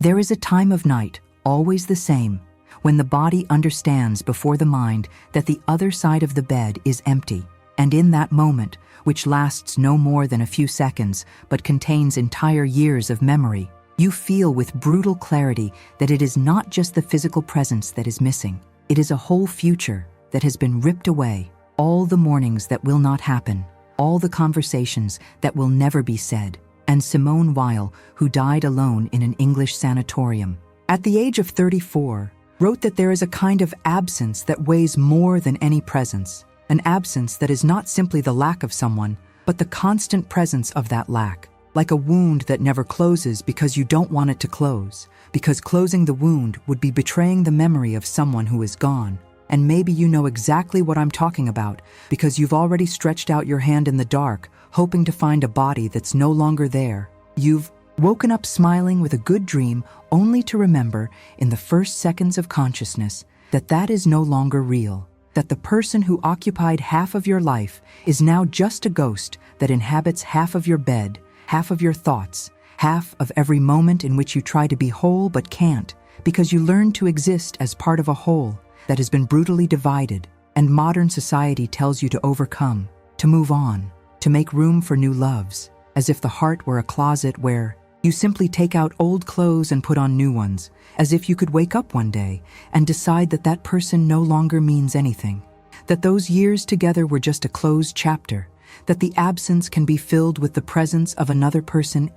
There is a time of night, always the same, when the body understands before the mind that the other side of the bed is empty. And in that moment, which lasts no more than a few seconds but contains entire years of memory, you feel with brutal clarity that it is not just the physical presence that is missing. It is a whole future that has been ripped away, all the mornings that will not happen, all the conversations that will never be said. And Simone Weil, who died alone in an English sanatorium at the age of 34, wrote that there is a kind of absence that weighs more than any presence, an absence that is not simply the lack of someone, but the constant presence of that lack, like a wound that never closes because you don't want it to close, because closing the wound would be betraying the memory of someone who is gone. And maybe you know exactly what I'm talking about because you've already stretched out your hand in the dark, hoping to find a body that's no longer there. You've woken up smiling with a good dream only to remember in the first seconds of consciousness that that is no longer real, that the person who occupied half of your life is now just a ghost that inhabits half of your bed, half of your thoughts, half of every moment in which you try to be whole but can't because you learn to exist as part of a whole that has been brutally divided, and modern society tells you to overcome, to move on, to make room for new loves, as if the heart were a closet where you simply take out old clothes and put on new ones, as if you could wake up one day and decide that that person no longer means anything, that those years together were just a closed chapter, that the absence can be filled with the presence of another person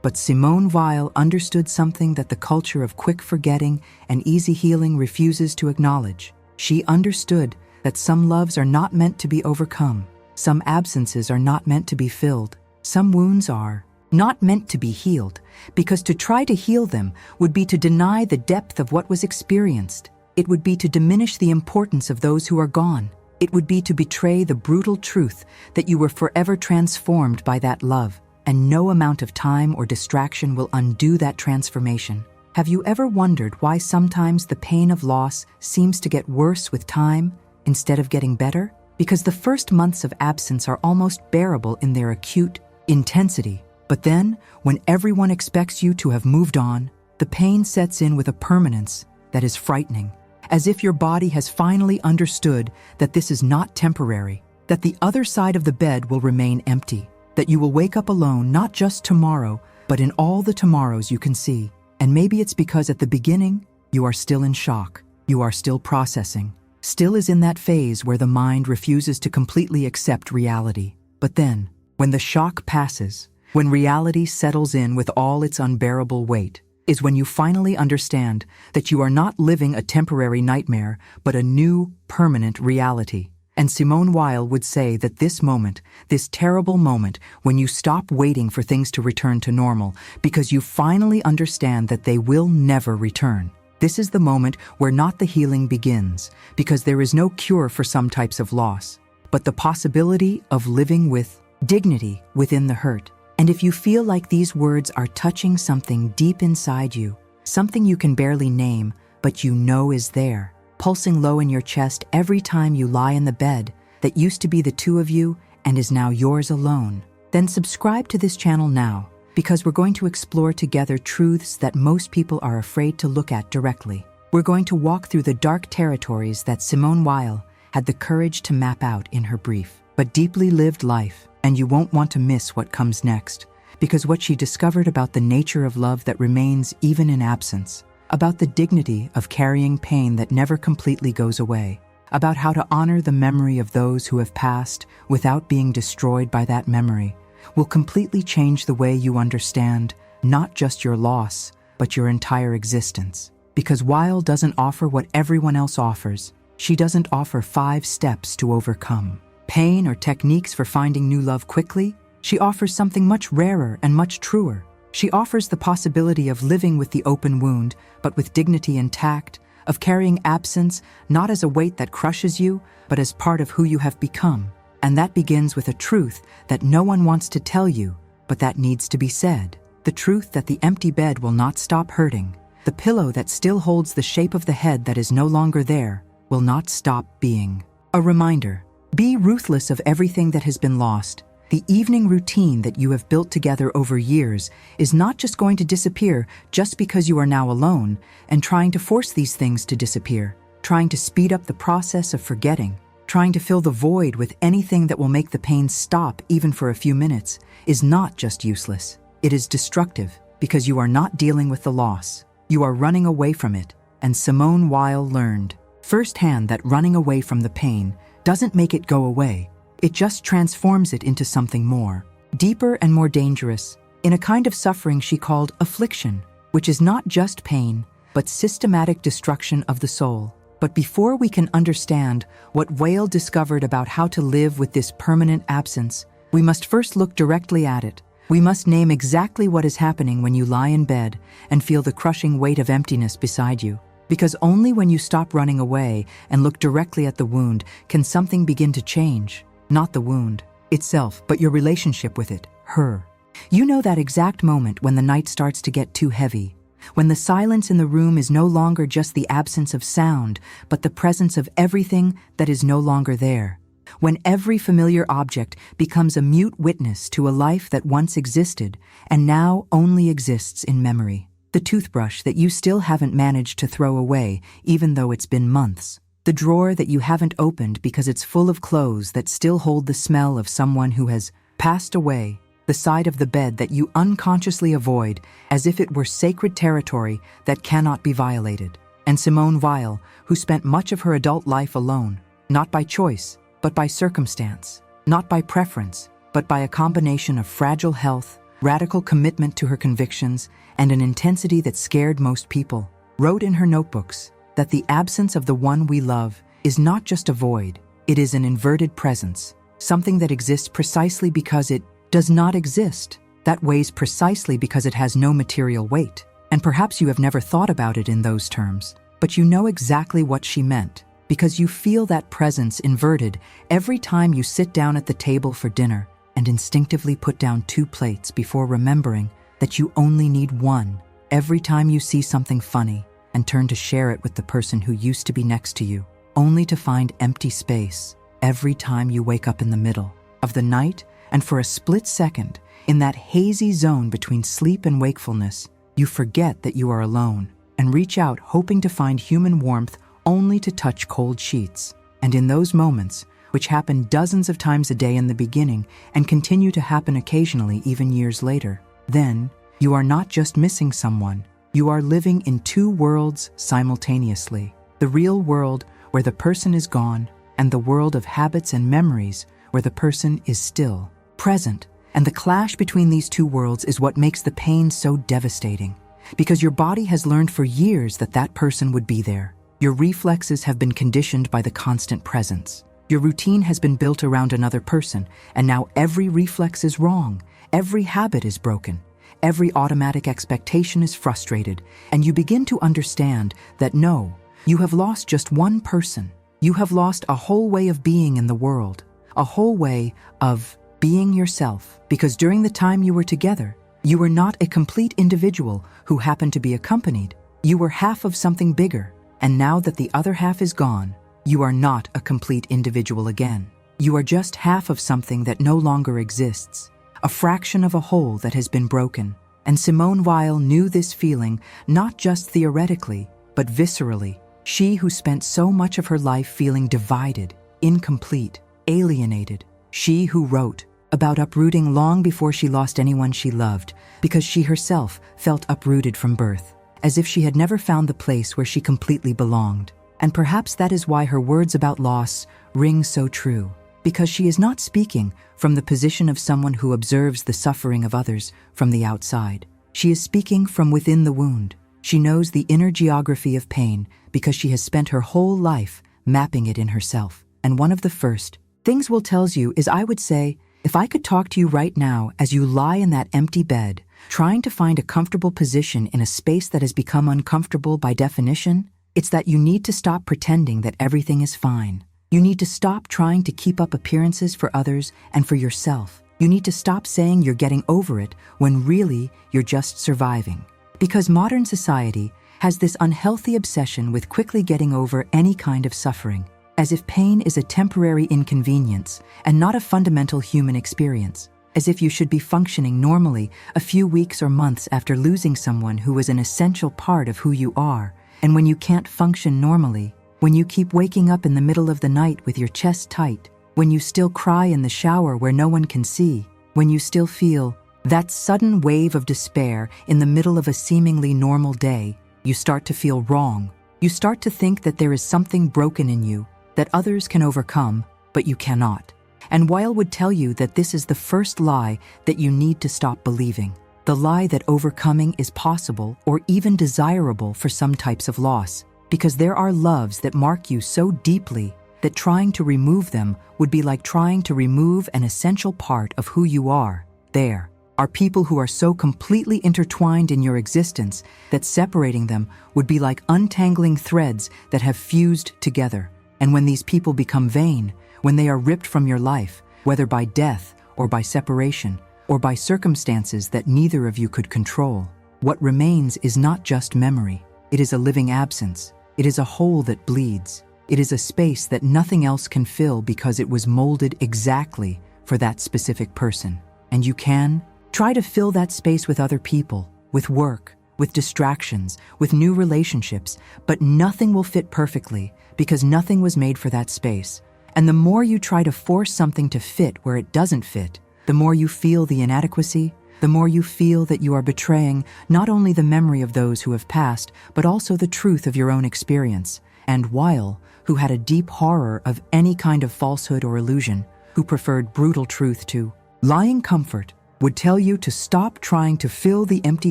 But Simone Weil understood something that the culture of quick forgetting and easy healing refuses to acknowledge. She understood that some loves are not meant to be overcome, some absences are not meant to be filled, some wounds are not meant to be healed, because to try to heal them would be to deny the depth of what was experienced. It would be to diminish the importance of those who are gone. It would be to betray the brutal truth that you were forever transformed by that love, and no amount of time or distraction will undo that transformation. Have you ever wondered why sometimes the pain of loss seems to get worse with time instead of getting better? Because the first months of absence are almost bearable in their acute intensity. But then, when everyone expects you to have moved on, the pain sets in with a permanence that is frightening, as if your body has finally understood that this is not temporary, that the other side of the bed will remain empty, that you will wake up alone not just tomorrow, but in all the tomorrows you can see. And maybe it's because at the beginning, you are still in shock, you are still processing, still is in that phase where the mind refuses to completely accept reality. But then, when the shock passes, when reality settles in with all its unbearable weight, is when you finally understand that you are not living a temporary nightmare, but a new, permanent reality. And Simone Weil would say that this moment, this terrible moment, when you stop waiting for things to return to normal, because you finally understand that they will never return. This is the moment where not the healing begins, because there is no cure for some types of loss, but the possibility of living with dignity within the hurt. And if you feel like these words are touching something deep inside you, something you can barely name, but you know is there, pulsing low in your chest every time you lie in the bed that used to be the two of you and is now yours alone, then subscribe to this channel now, because we're going to explore together truths that most people are afraid to look at directly. We're going to walk through the dark territories that Simone Weil had the courage to map out in her brief, but deeply lived life, and you won't want to miss what comes next, because what she discovered about the nature of love that remains even in absence, about the dignity of carrying pain that never completely goes away, about how to honor the memory of those who have passed without being destroyed by that memory, will completely change the way you understand not just your loss, but your entire existence. Because Weil doesn't offer what everyone else offers. She doesn't offer 5 steps to overcome pain or techniques for finding new love quickly. She offers something much rarer and much truer. She offers the possibility of living with the open wound, but with dignity and tact, of carrying absence not as a weight that crushes you, but as part of who you have become. And that begins with a truth that no one wants to tell you, but that needs to be said. The truth that the empty bed will not stop hurting. The pillow that still holds the shape of the head that is no longer there will not stop being. A reminder. Be ruthless of everything that has been lost, The evening routine that you have built together over years is not just going to disappear just because you are now alone and trying to force these things to disappear, trying to speed up the process of forgetting, trying to fill the void with anything that will make the pain stop even for a few minutes is not just useless. It is destructive because you are not dealing with the loss. You are running away from it. And Simone Weil learned firsthand that running away from the pain doesn't make it go away. It just transforms it into something more, deeper and more dangerous, in a kind of suffering she called affliction, which is not just pain, but systematic destruction of the soul. But before we can understand what Weil discovered about how to live with this permanent absence, we must first look directly at it. We must name exactly what is happening when you lie in bed and feel the crushing weight of emptiness beside you. Because only when you stop running away and look directly at the wound can something begin to change. Not the wound itself, but your relationship with it, her. You know that exact moment when the night starts to get too heavy, when the silence in the room is no longer just the absence of sound, but the presence of everything that is no longer there. When every familiar object becomes a mute witness to a life that once existed and now only exists in memory. The toothbrush that you still haven't managed to throw away, even though it's been months. The drawer that you haven't opened because it's full of clothes that still hold the smell of someone who has passed away. The side of the bed that you unconsciously avoid as if it were sacred territory that cannot be violated. And Simone Weil, who spent much of her adult life alone, not by choice, but by circumstance, not by preference, but by a combination of fragile health, radical commitment to her convictions, and an intensity that scared most people, wrote in her notebooks that the absence of the one we love is not just a void, it is an inverted presence, something that exists precisely because it does not exist, that weighs precisely because it has no material weight. And perhaps you have never thought about it in those terms, but you know exactly what she meant, because you feel that presence inverted every time you sit down at the table for dinner and instinctively put down 2 plates before remembering that you only need one, every time you see something funny and turn to share it with the person who used to be next to you, only to find empty space every time you wake up in the middle of the night, and for a split second, in that hazy zone between sleep and wakefulness, you forget that you are alone and reach out hoping to find human warmth only to touch cold sheets. And in those moments, which happen dozens of times a day in the beginning and continue to happen occasionally even years later, then you are not just missing someone, you are living in 2 worlds simultaneously. The real world where the person is gone and the world of habits and memories where the person is still present. And the clash between these 2 worlds is what makes the pain so devastating, because your body has learned for years that that person would be there. Your reflexes have been conditioned by the constant presence. Your routine has been built around another person, and now every reflex is wrong, every habit is broken, every automatic expectation is frustrated, and you begin to understand that no, you have lost just one person. You have lost a whole way of being in the world, a whole way of being yourself, because during the time you were together, you were not a complete individual who happened to be accompanied. You were half of something bigger, and now that the other half is gone, you are not a complete individual again. You are just half of something that no longer exists, a fraction of a whole that has been broken. And Simone Weil knew this feeling not just theoretically, but viscerally. She who spent so much of her life feeling divided, incomplete, alienated. She who wrote about uprooting long before she lost anyone she loved, because she herself felt uprooted from birth, as if she had never found the place where she completely belonged. And perhaps that is why her words about loss ring so true, because she is not speaking from the position of someone who observes the suffering of others from the outside. She is speaking from within the wound. She knows the inner geography of pain because she has spent her whole life mapping it in herself. And one of the first things Will tells you is, I would say, if I could talk to you right now as you lie in that empty bed, trying to find a comfortable position in a space that has become uncomfortable by definition, it's that you need to stop pretending that everything is fine. You need to stop trying to keep up appearances for others and for yourself. You need to stop saying you're getting over it when really you're just surviving. Because modern society has this unhealthy obsession with quickly getting over any kind of suffering, as if pain is a temporary inconvenience and not a fundamental human experience, as if you should be functioning normally a few weeks or months after losing someone who was an essential part of who you are. And when you can't function normally, when you keep waking up in the middle of the night with your chest tight, when you still cry in the shower where no one can see, when you still feel that sudden wave of despair in the middle of a seemingly normal day, you start to feel wrong. You start to think that there is something broken in you that others can overcome, but you cannot. And Weil would tell you that this is the first lie that you need to stop believing. The lie that overcoming is possible or even desirable for some types of loss, because there are loves that mark you so deeply that trying to remove them would be like trying to remove an essential part of who you are. There are people who are so completely intertwined in your existence that separating them would be like untangling threads that have fused together. And when these people become vain, when they are ripped from your life, whether by death or by separation or by circumstances that neither of you could control, what remains is not just memory. It is a living absence. It is a hole that bleeds. It is a space that nothing else can fill because it was molded exactly for that specific person. And you can try to fill that space with other people, with work, with distractions, with new relationships, but nothing will fit perfectly because nothing was made for that space. And the more you try to force something to fit where it doesn't fit, the more you feel the inadequacy, the more you feel that you are betraying not only the memory of those who have passed, but also the truth of your own experience. And Weil, who had a deep horror of any kind of falsehood or illusion, who preferred brutal truth to lying comfort, would tell you to stop trying to fill the empty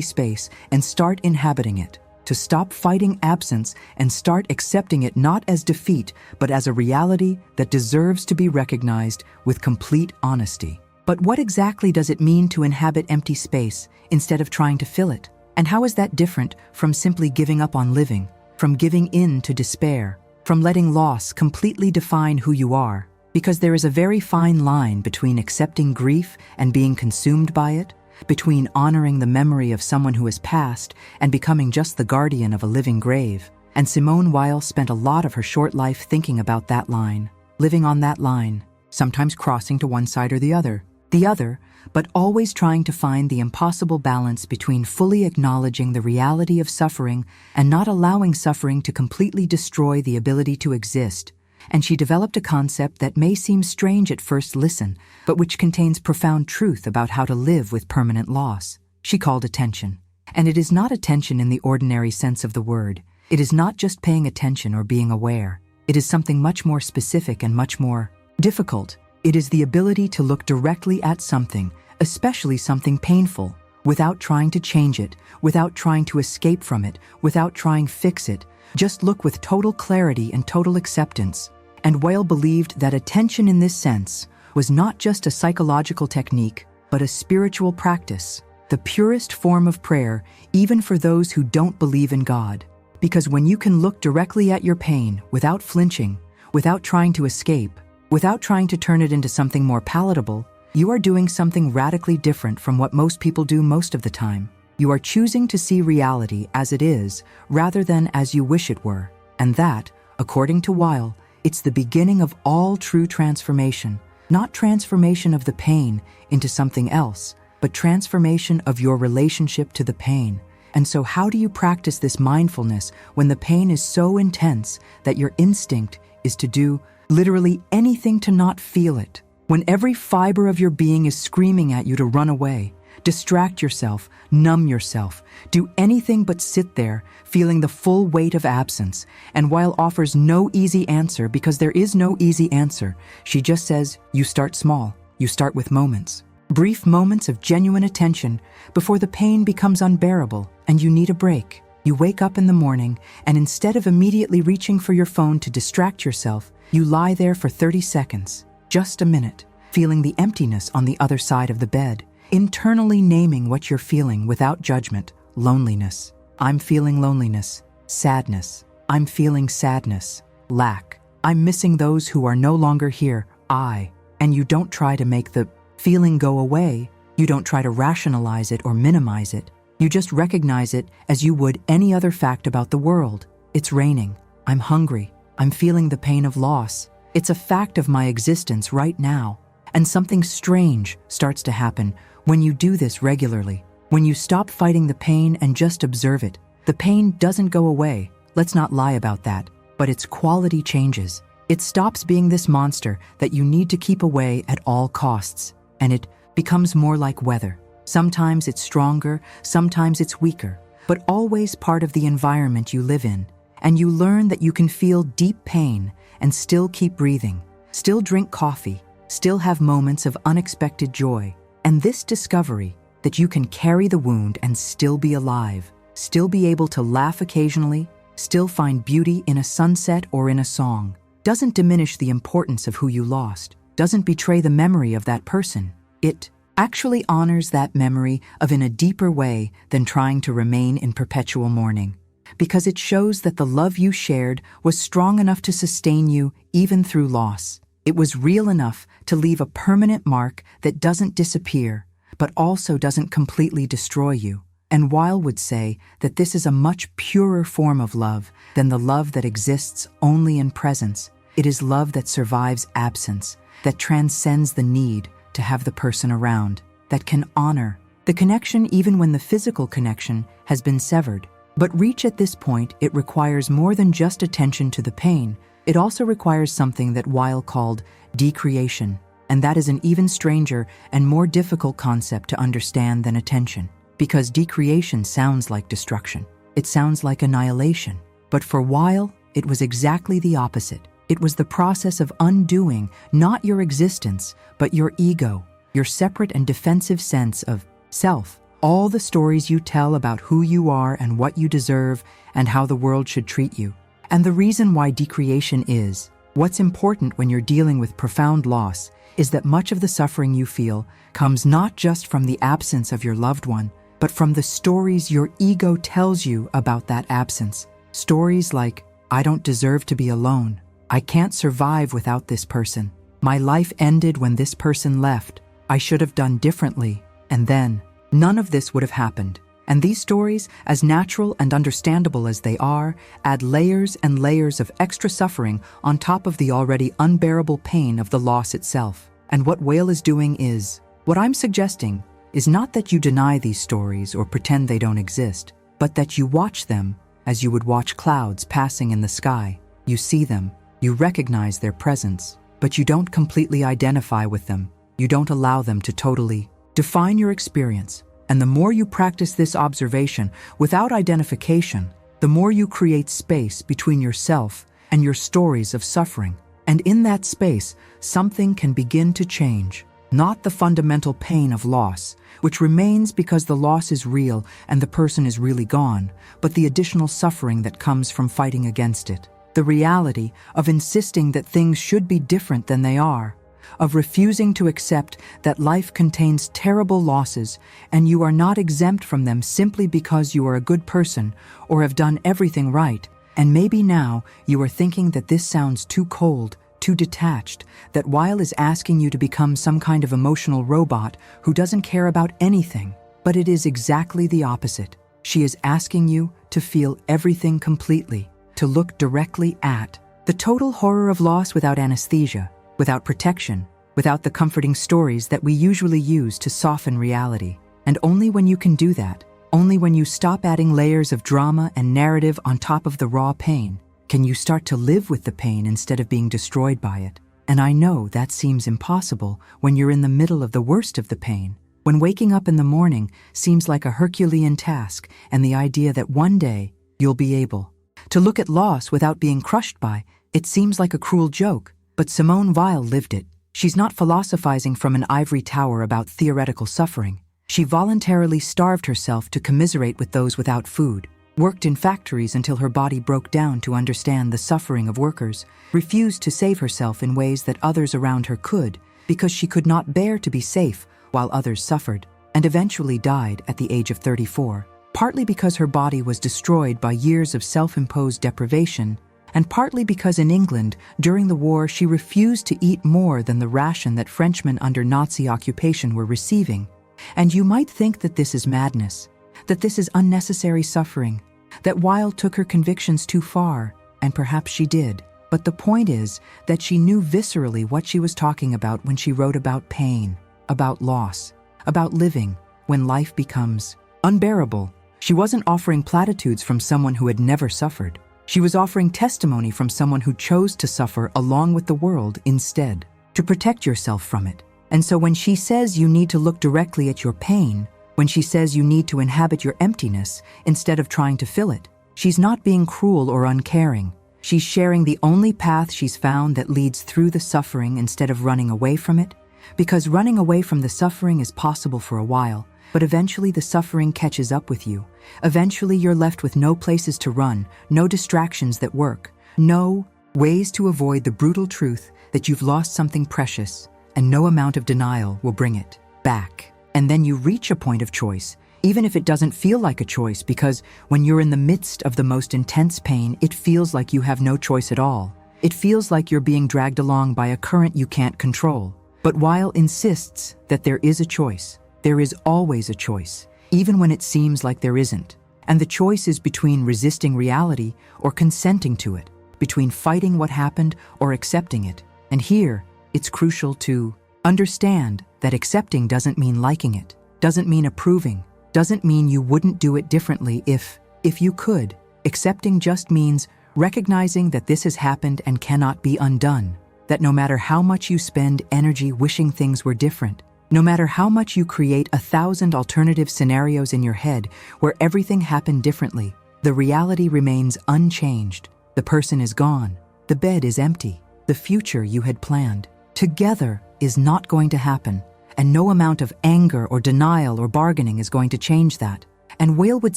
space and start inhabiting it, to stop fighting absence and start accepting it not as defeat, but as a reality that deserves to be recognized with complete honesty. But what exactly does it mean to inhabit empty space instead of trying to fill it? And how is that different from simply giving up on living, from giving in to despair, from letting loss completely define who you are? Because there is a very fine line between accepting grief and being consumed by it, between honoring the memory of someone who has passed and becoming just the guardian of a living grave. And Simone Weil spent a lot of her short life thinking about that line, living on that line, sometimes crossing to one side or the other, but always trying to find the impossible balance between fully acknowledging the reality of suffering and not allowing suffering to completely destroy the ability to exist. And she developed a concept that may seem strange at first listen, but which contains profound truth about how to live with permanent loss. She called attention. And it is not attention in the ordinary sense of the word. It is not just paying attention or being aware. It is something much more specific and much more difficult. It is the ability to look directly at something, especially something painful, without trying to change it, without trying to escape from it, without trying to fix it. Just look with total clarity and total acceptance. And Weil believed that attention in this sense was not just a psychological technique, but a spiritual practice, the purest form of prayer, even for those who don't believe in God. Because when you can look directly at your pain without flinching, without trying to escape, without trying to turn it into something more palatable, you are doing something radically different from what most people do most of the time. You are choosing to see reality as it is, rather than as you wish it were. And that, according to Weil, it's the beginning of all true transformation, not transformation of the pain into something else, but transformation of your relationship to the pain. And so how do you practice this mindfulness when the pain is so intense that your instinct is to do literally anything to not feel it? When every fiber of your being is screaming at you to run away, distract yourself, numb yourself, do anything but sit there, feeling the full weight of absence. And Weil offers no easy answer because there is no easy answer. She just says, you start small. You start with moments. Brief moments of genuine attention before the pain becomes unbearable and you need a break. You wake up in the morning and instead of immediately reaching for your phone to distract yourself, you lie there for 30 seconds, just a minute, feeling the emptiness on the other side of the bed. Internally naming what you're feeling without judgment. Loneliness. I'm feeling loneliness. Sadness. I'm feeling sadness. Lack. I'm missing those who are no longer here. And you don't try to make the feeling go away. You don't try to rationalize it or minimize it. You just recognize it as you would any other fact about the world. It's raining. I'm hungry. I'm feeling the pain of loss. It's a fact of my existence right now. And something strange starts to happen when you do this regularly. When you stop fighting the pain and just observe it. The pain doesn't go away, let's not lie about that, but its quality changes. It stops being this monster that you need to keep away at all costs, and it becomes more like weather. Sometimes it's stronger, sometimes it's weaker, but always part of the environment you live in. And you learn that you can feel deep pain and still keep breathing, still drink coffee, still have moments of unexpected joy. And this discovery that you can carry the wound and still be alive, still be able to laugh occasionally, still find beauty in a sunset or in a song, doesn't diminish the importance of who you lost, doesn't betray the memory of that person. It actually honors that memory in a deeper way than trying to remain in perpetual mourning. Because it shows that the love you shared was strong enough to sustain you even through loss. It was real enough to leave a permanent mark that doesn't disappear, but also doesn't completely destroy you. And Weil would say that this is a much purer form of love than the love that exists only in presence. It is love that survives absence, that transcends the need to have the person around, that can honor the connection even when the physical connection has been severed. But reach at this point, it requires more than just attention to the pain. It also requires something that Weil called decreation, and that is an even stranger and more difficult concept to understand than attention. Because decreation sounds like destruction. It sounds like annihilation. But for Weil, it was exactly the opposite. It was the process of undoing not your existence, but your ego, your separate and defensive sense of self. All the stories you tell about who you are and what you deserve and how the world should treat you. And the reason why decreation is what's important when you're dealing with profound loss is that much of the suffering you feel comes not just from the absence of your loved one, but from the stories your ego tells you about that absence. Stories like, I don't deserve to be alone. I can't survive without this person. My life ended when this person left. I should have done differently. And then, none of this would have happened. And these stories, as natural and understandable as they are, add layers and layers of extra suffering on top of the already unbearable pain of the loss itself. And what Weil is doing is, what I'm suggesting is not that you deny these stories or pretend they don't exist, but that you watch them as you would watch clouds passing in the sky. You see them, you recognize their presence, but you don't completely identify with them. You don't allow them to totally define your experience. And the more you practice this observation without identification, the more you create space between yourself and your stories of suffering. And in that space, something can begin to change. Not the fundamental pain of loss, which remains because the loss is real and the person is really gone, but the additional suffering that comes from fighting against it. The reality of insisting that things should be different than they are, of refusing to accept that life contains terrible losses and you are not exempt from them simply because you are a good person or have done everything right. And maybe now you are thinking that this sounds too cold, too detached, that Weil is asking you to become some kind of emotional robot who doesn't care about anything. But it is exactly the opposite. She is asking you to feel everything completely, to look directly at the total horror of loss without anesthesia, without protection, without the comforting stories that we usually use to soften reality. And only when you can do that, only when you stop adding layers of drama and narrative on top of the raw pain, can you start to live with the pain instead of being destroyed by it. And I know that seems impossible when you're in the middle of the worst of the pain, when waking up in the morning seems like a Herculean task and the idea that one day you'll be able to look at loss without being crushed by it seems like a cruel joke. But Simone Weil lived it. She's not philosophizing from an ivory tower about theoretical suffering. She voluntarily starved herself to commiserate with those without food, worked in factories until her body broke down to understand the suffering of workers, refused to save herself in ways that others around her could because she could not bear to be safe while others suffered, and eventually died at the age of 34, partly because her body was destroyed by years of self-imposed deprivation, and partly because in England, during the war, she refused to eat more than the ration that Frenchmen under Nazi occupation were receiving. And you might think that this is madness, that this is unnecessary suffering, that Weil took her convictions too far, and perhaps she did. But the point is that she knew viscerally what she was talking about when she wrote about pain, about loss, about living when life becomes unbearable. She wasn't offering platitudes from someone who had never suffered. She was offering testimony from someone who chose to suffer along with the world instead, to protect yourself from it. And so when she says you need to look directly at your pain, when she says you need to inhabit your emptiness instead of trying to fill it, she's not being cruel or uncaring. She's sharing the only path she's found that leads through the suffering instead of running away from it. Because running away from the suffering is possible for a while, but eventually the suffering catches up with you. Eventually you're left with no places to run, no distractions that work, no ways to avoid the brutal truth that you've lost something precious, and no amount of denial will bring it back. And then you reach a point of choice, even if it doesn't feel like a choice, because when you're in the midst of the most intense pain, it feels like you have no choice at all. It feels like you're being dragged along by a current you can't control. But Weil insists that there is a choice. There is always a choice, even when it seems like there isn't. And the choice is between resisting reality or consenting to it, between fighting what happened or accepting it. And here, it's crucial to understand that accepting doesn't mean liking it, doesn't mean approving, doesn't mean you wouldn't do it differently if you could. Accepting just means recognizing that this has happened and cannot be undone, that no matter how much you spend energy wishing things were different, no matter how much you create 1,000 alternative scenarios in your head where everything happened differently, the reality remains unchanged. The person is gone. The bed is empty. The future you had planned together is not going to happen, and no amount of anger or denial or bargaining is going to change that. And Weil would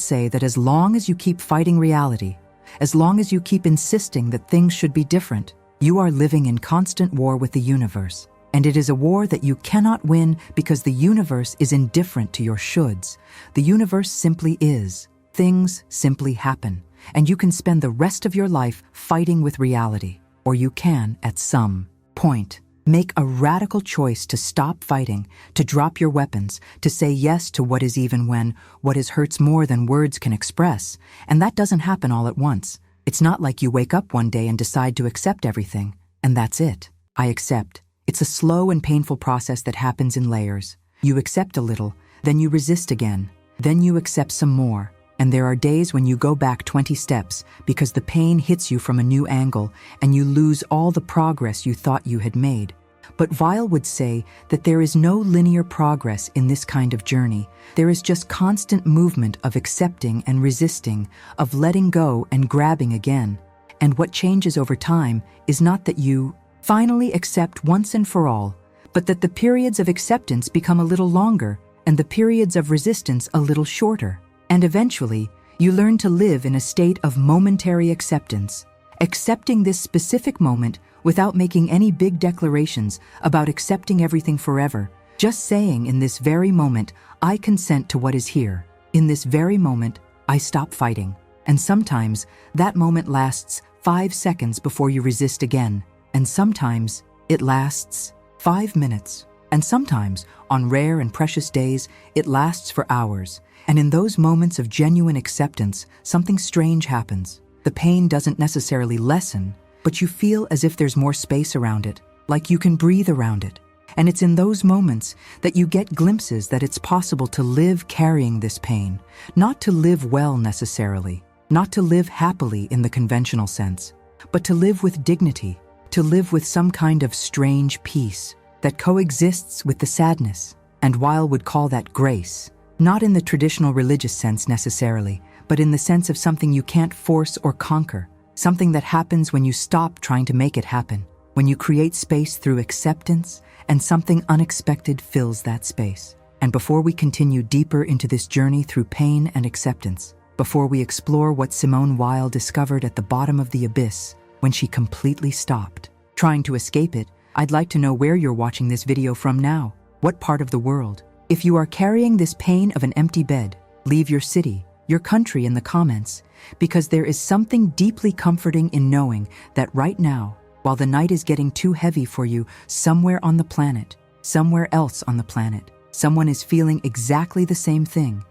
say that as long as you keep fighting reality, as long as you keep insisting that things should be different, you are living in constant war with the universe. And it is a war that you cannot win because the universe is indifferent to your shoulds. The universe simply is. Things simply happen. And you can spend the rest of your life fighting with reality. Or you can, at some point, make a radical choice to stop fighting, to drop your weapons, to say yes to what is even when what is hurts more than words can express. And that doesn't happen all at once. It's not like you wake up one day and decide to accept everything. And that's it. I accept. It's a slow and painful process that happens in layers. You accept a little, then you resist again, then you accept some more. And there are days when you go back 20 steps because the pain hits you from a new angle and you lose all the progress you thought you had made. But Weil would say that there is no linear progress in this kind of journey. There is just constant movement of accepting and resisting, of letting go and grabbing again. And what changes over time is not that you finally accept once and for all, but that the periods of acceptance become a little longer and the periods of resistance a little shorter. And eventually, you learn to live in a state of momentary acceptance, accepting this specific moment without making any big declarations about accepting everything forever, just saying in this very moment, I consent to what is here. In this very moment, I stop fighting. And sometimes that moment lasts 5 seconds before you resist again. And sometimes it lasts 5 minutes. And sometimes, on rare and precious days, it lasts for hours. And in those moments of genuine acceptance, something strange happens. The pain doesn't necessarily lessen, but you feel as if there's more space around it, like you can breathe around it. And it's in those moments that you get glimpses that it's possible to live carrying this pain, not to live well necessarily, not to live happily in the conventional sense, but to live with dignity, to live with some kind of strange peace that coexists with the sadness. And Weil would call that grace, not in the traditional religious sense necessarily, but in the sense of something you can't force or conquer, something that happens when you stop trying to make it happen, when you create space through acceptance, and something unexpected fills that space. And before we continue deeper into this journey through pain and acceptance, before we explore what Simone Weil discovered at the bottom of the abyss when she completely stopped trying to escape it, I'd like to know where you're watching this video from now. What part of the world? If you are carrying this pain of an empty bed, leave your city, your country in the comments, because there is something deeply comforting in knowing that right now, while the night is getting too heavy for you, somewhere on the planet, somewhere else on the planet, someone is feeling exactly the same thing,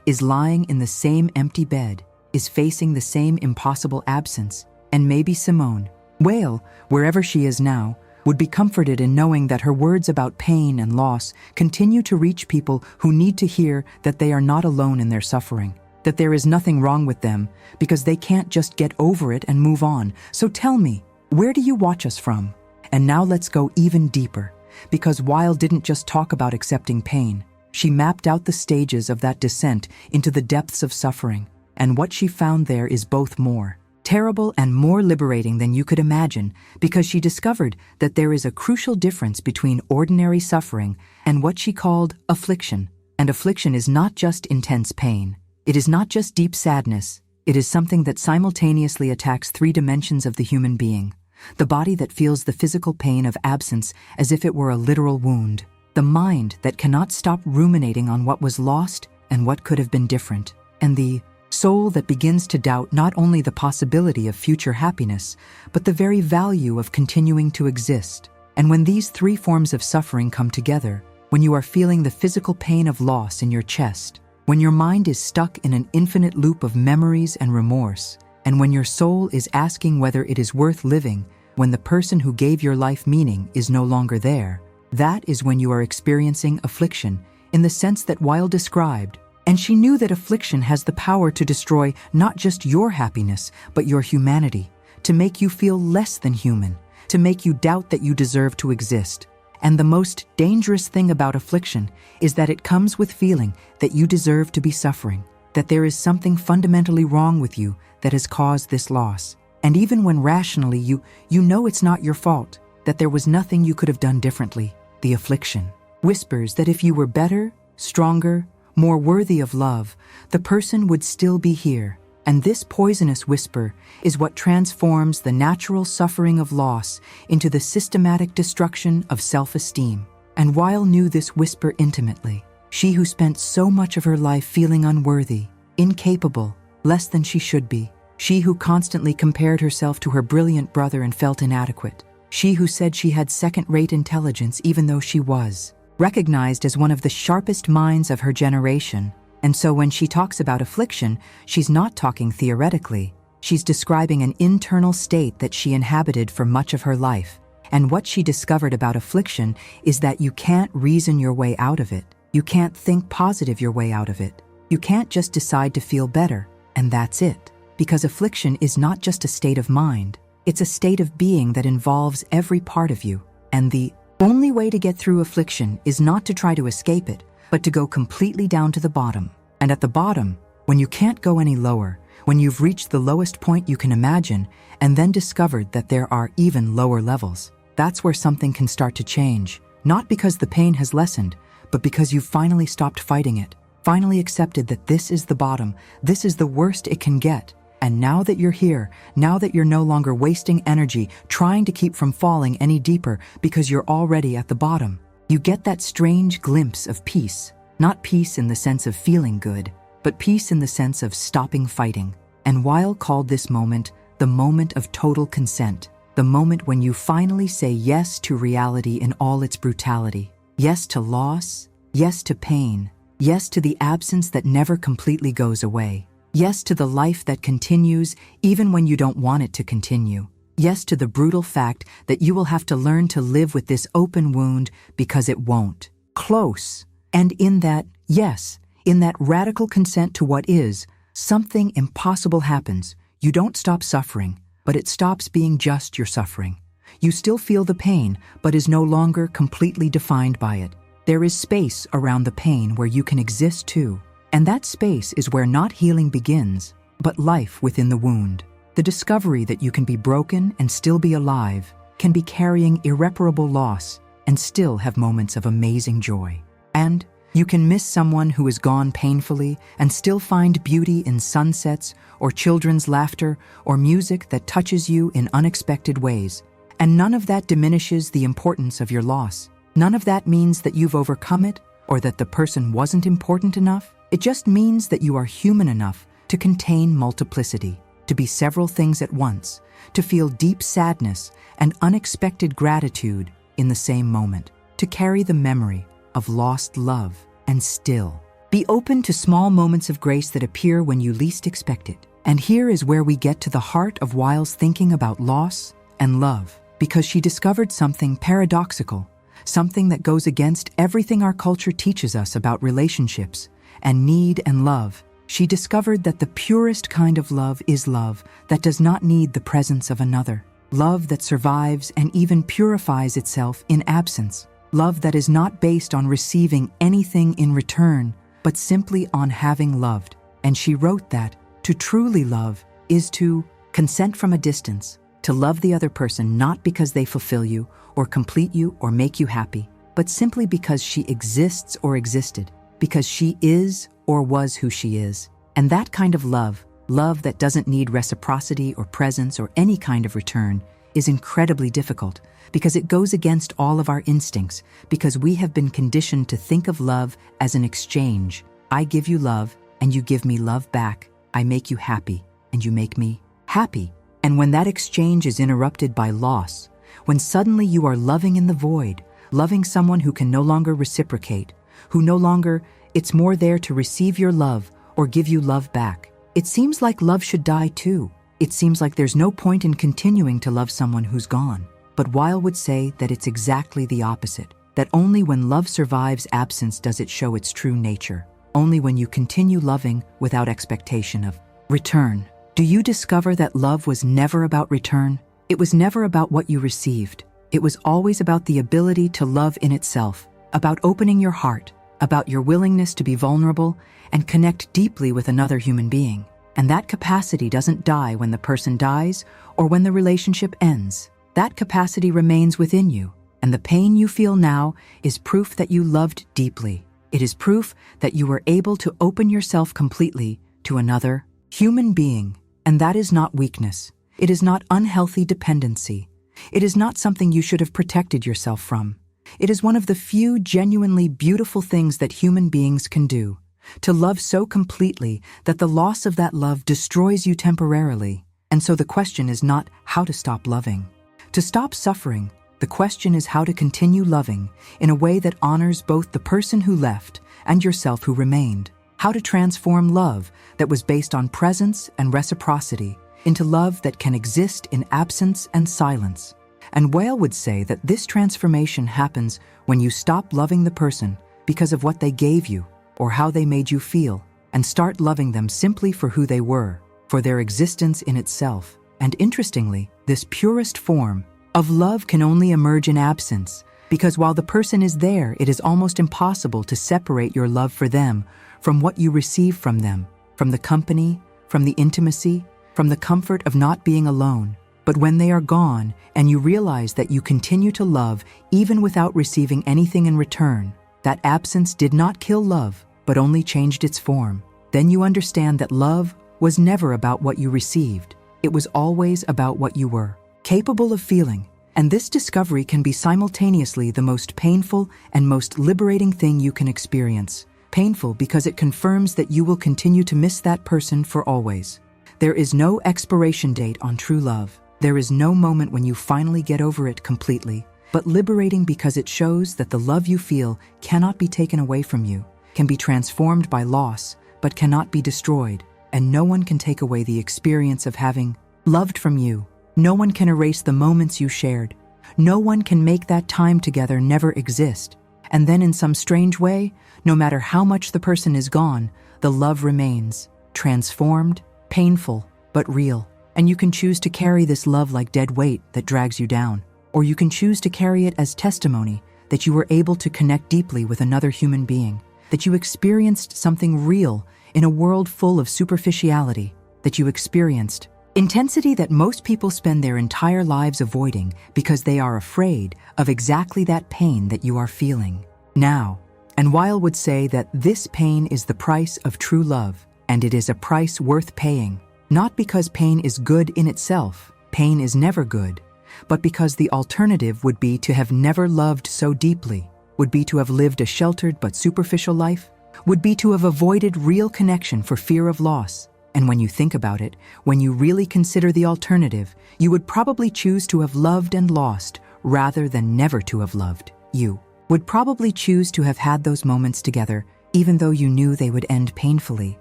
is lying in the same empty bed, is facing the same impossible absence, and maybe Simone, Weil, wherever she is now, would be comforted in knowing that her words about pain and loss continue to reach people who need to hear that they are not alone in their suffering, that there is nothing wrong with them because they can't just get over it and move on. So tell me, where do you watch us from? And now let's go even deeper, because Weil didn't just talk about accepting pain. She mapped out the stages of that descent into the depths of suffering, and what she found there is both more terrible and more liberating than you could imagine, because she discovered that there is a crucial difference between ordinary suffering and what she called affliction. And affliction is not just intense pain. It is not just deep sadness. It is something that simultaneously attacks three dimensions of the human being: the body that feels the physical pain of absence as if it were a literal wound, the mind that cannot stop ruminating on what was lost and what could have been different, and the soul that begins to doubt not only the possibility of future happiness, but the very value of continuing to exist. And when these three forms of suffering come together, when you are feeling the physical pain of loss in your chest, when your mind is stuck in an infinite loop of memories and remorse, and when your soul is asking whether it is worth living, when the person who gave your life meaning is no longer there, that is when you are experiencing affliction in the sense that Weil described. And she knew that affliction has the power to destroy not just your happiness, but your humanity, to make you feel less than human, to make you doubt that you deserve to exist. And the most dangerous thing about affliction is that it comes with feeling that you deserve to be suffering, that there is something fundamentally wrong with you that has caused this loss. And even when rationally you know it's not your fault, that there was nothing you could have done differently, the affliction whispers that if you were better, stronger, more worthy of love, the person would still be here. And this poisonous whisper is what transforms the natural suffering of loss into the systematic destruction of self-esteem. And Weil knew this whisper intimately. She who spent so much of her life feeling unworthy, incapable, less than she should be. She who constantly compared herself to her brilliant brother and felt inadequate. She who said she had second-rate intelligence even though she was recognized as one of the sharpest minds of her generation. And so when she talks about affliction, she's not talking theoretically. She's describing an internal state that she inhabited for much of her life. And what she discovered about affliction is that you can't reason your way out of it. You can't think positive your way out of it. You can't just decide to feel better, and that's it. Because affliction is not just a state of mind. It's a state of being that involves every part of you. And the only way to get through affliction is not to try to escape it, but to go completely down to the bottom. And at the bottom, when you can't go any lower, when you've reached the lowest point you can imagine, and then discovered that there are even lower levels, that's where something can start to change. Not because the pain has lessened, but because you've finally stopped fighting it, finally accepted that this is the bottom, this is the worst it can get. And now that you're here, now that you're no longer wasting energy trying to keep from falling any deeper because you're already at the bottom, you get that strange glimpse of peace. Not peace in the sense of feeling good, but peace in the sense of stopping fighting. And Weil called this moment the moment of total consent, the moment when you finally say yes to reality in all its brutality. Yes to loss, yes to pain, yes to the absence that never completely goes away. Yes to the life that continues even when you don't want it to continue. Yes to the brutal fact that you will have to learn to live with this open wound because it won't close. And in that, yes, in that radical consent to what is, something impossible happens. You don't stop suffering, but it stops being just your suffering. You still feel the pain, but is no longer completely defined by it. There is space around the pain where you can exist too. And that space is where not healing begins, but life within the wound. The discovery that you can be broken and still be alive, can be carrying irreparable loss and still have moments of amazing joy. And you can miss someone who is gone painfully and still find beauty in sunsets or children's laughter or music that touches you in unexpected ways. And none of that diminishes the importance of your loss. None of that means that you've overcome it or that the person wasn't important enough. It just means that you are human enough to contain multiplicity, to be several things at once, to feel deep sadness and unexpected gratitude in the same moment, to carry the memory of lost love and still be open to small moments of grace that appear when you least expect it. And here is where we get to the heart of Weil's thinking about loss, and love, because she discovered something paradoxical, something that goes against everything our culture teaches us about relationships and need and love. She discovered that the purest kind of love is love that does not need the presence of another. Love that survives and even purifies itself in absence. Love that is not based on receiving anything in return, but simply on having loved. And she wrote that to truly love is to consent from a distance, to love the other person not because they fulfill you or complete you or make you happy, but simply because she exists or existed, because she is or was who she is. And that kind of love, love that doesn't need reciprocity or presence or any kind of return, is incredibly difficult because it goes against all of our instincts, because we have been conditioned to think of love as an exchange. I give you love and you give me love back. I make you happy and you make me happy. And when that exchange is interrupted by loss, when suddenly you are loving in the void, loving someone who can no longer reciprocate, who no longer, it's more there to receive your love or give you love back, it seems like love should die too. It seems like there's no point in continuing to love someone who's gone. But Weil would say that it's exactly the opposite, that only when love survives absence does it show its true nature. Only when you continue loving without expectation of return. Do you discover that love was never about return? It was never about what you received. It was always about the ability to love in itself, about opening your heart, about your willingness to be vulnerable and connect deeply with another human being. And that capacity doesn't die when the person dies or when the relationship ends. That capacity remains within you, and the pain you feel now is proof that you loved deeply. It is proof that you were able to open yourself completely to another human being. And that is not weakness. It is not unhealthy dependency. It is not something you should have protected yourself from. It is one of the few genuinely beautiful things that human beings can do, to love so completely that the loss of that love destroys you temporarily. And so the question is not how to stop loving, to stop suffering. The question is how to continue loving in a way that honors both the person who left and yourself who remained. How to transform love that was based on presence and reciprocity into love that can exist in absence and silence. And Weil would say that this transformation happens when you stop loving the person because of what they gave you or how they made you feel, and start loving them simply for who they were, for their existence in itself. And interestingly, this purest form of love can only emerge in absence, because while the person is there, it is almost impossible to separate your love for them from what you receive from them, from the company, from the intimacy, from the comfort of not being alone. But when they are gone and you realize that you continue to love even without receiving anything in return, that absence did not kill love, but only changed its form. Then you understand that love was never about what you received. It was always about what you were capable of feeling. And this discovery can be simultaneously the most painful and most liberating thing you can experience. Painful because it confirms that you will continue to miss that person for always. There is no expiration date on true love. There is no moment when you finally get over it completely. But liberating because it shows that the love you feel cannot be taken away from you, can be transformed by loss, but cannot be destroyed. And no one can take away the experience of having loved from you. No one can erase the moments you shared. No one can make that time together never exist. And then in some strange way, no matter how much the person is gone, the love remains, transformed, painful, but real. And you can choose to carry this love like dead weight that drags you down. Or you can choose to carry it as testimony that you were able to connect deeply with another human being, that you experienced something real in a world full of superficiality, that you experienced intensity that most people spend their entire lives avoiding because they are afraid of exactly that pain that you are feeling now. And Weil would say that this pain is the price of true love, and it is a price worth paying, not because pain is good in itself. Pain is never good. But because the alternative would be to have never loved so deeply, would be to have lived a sheltered but superficial life, would be to have avoided real connection for fear of loss. And when you think about it, when you really consider the alternative, you would probably choose to have loved and lost rather than never to have loved. You would probably choose to have had those moments together, even though you knew they would end painfully.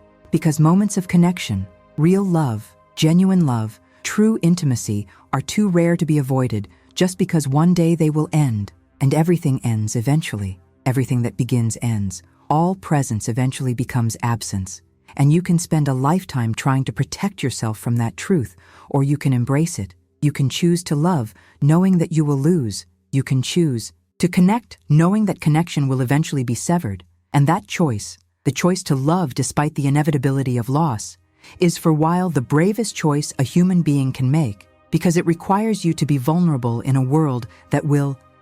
Because moments of connection, real love, genuine love, true intimacy are too rare to be avoided just because one day they will end, and everything ends eventually. Everything that begins ends. All presence eventually becomes absence, and you can spend a lifetime trying to protect yourself from that truth, or you can embrace it. You can choose to love, knowing that you will lose. You can choose to connect, knowing that connection will eventually be severed. And that choice, the choice to love despite the inevitability of loss, is for Weil the bravest choice a human being can make, because it requires you to be vulnerable in a world that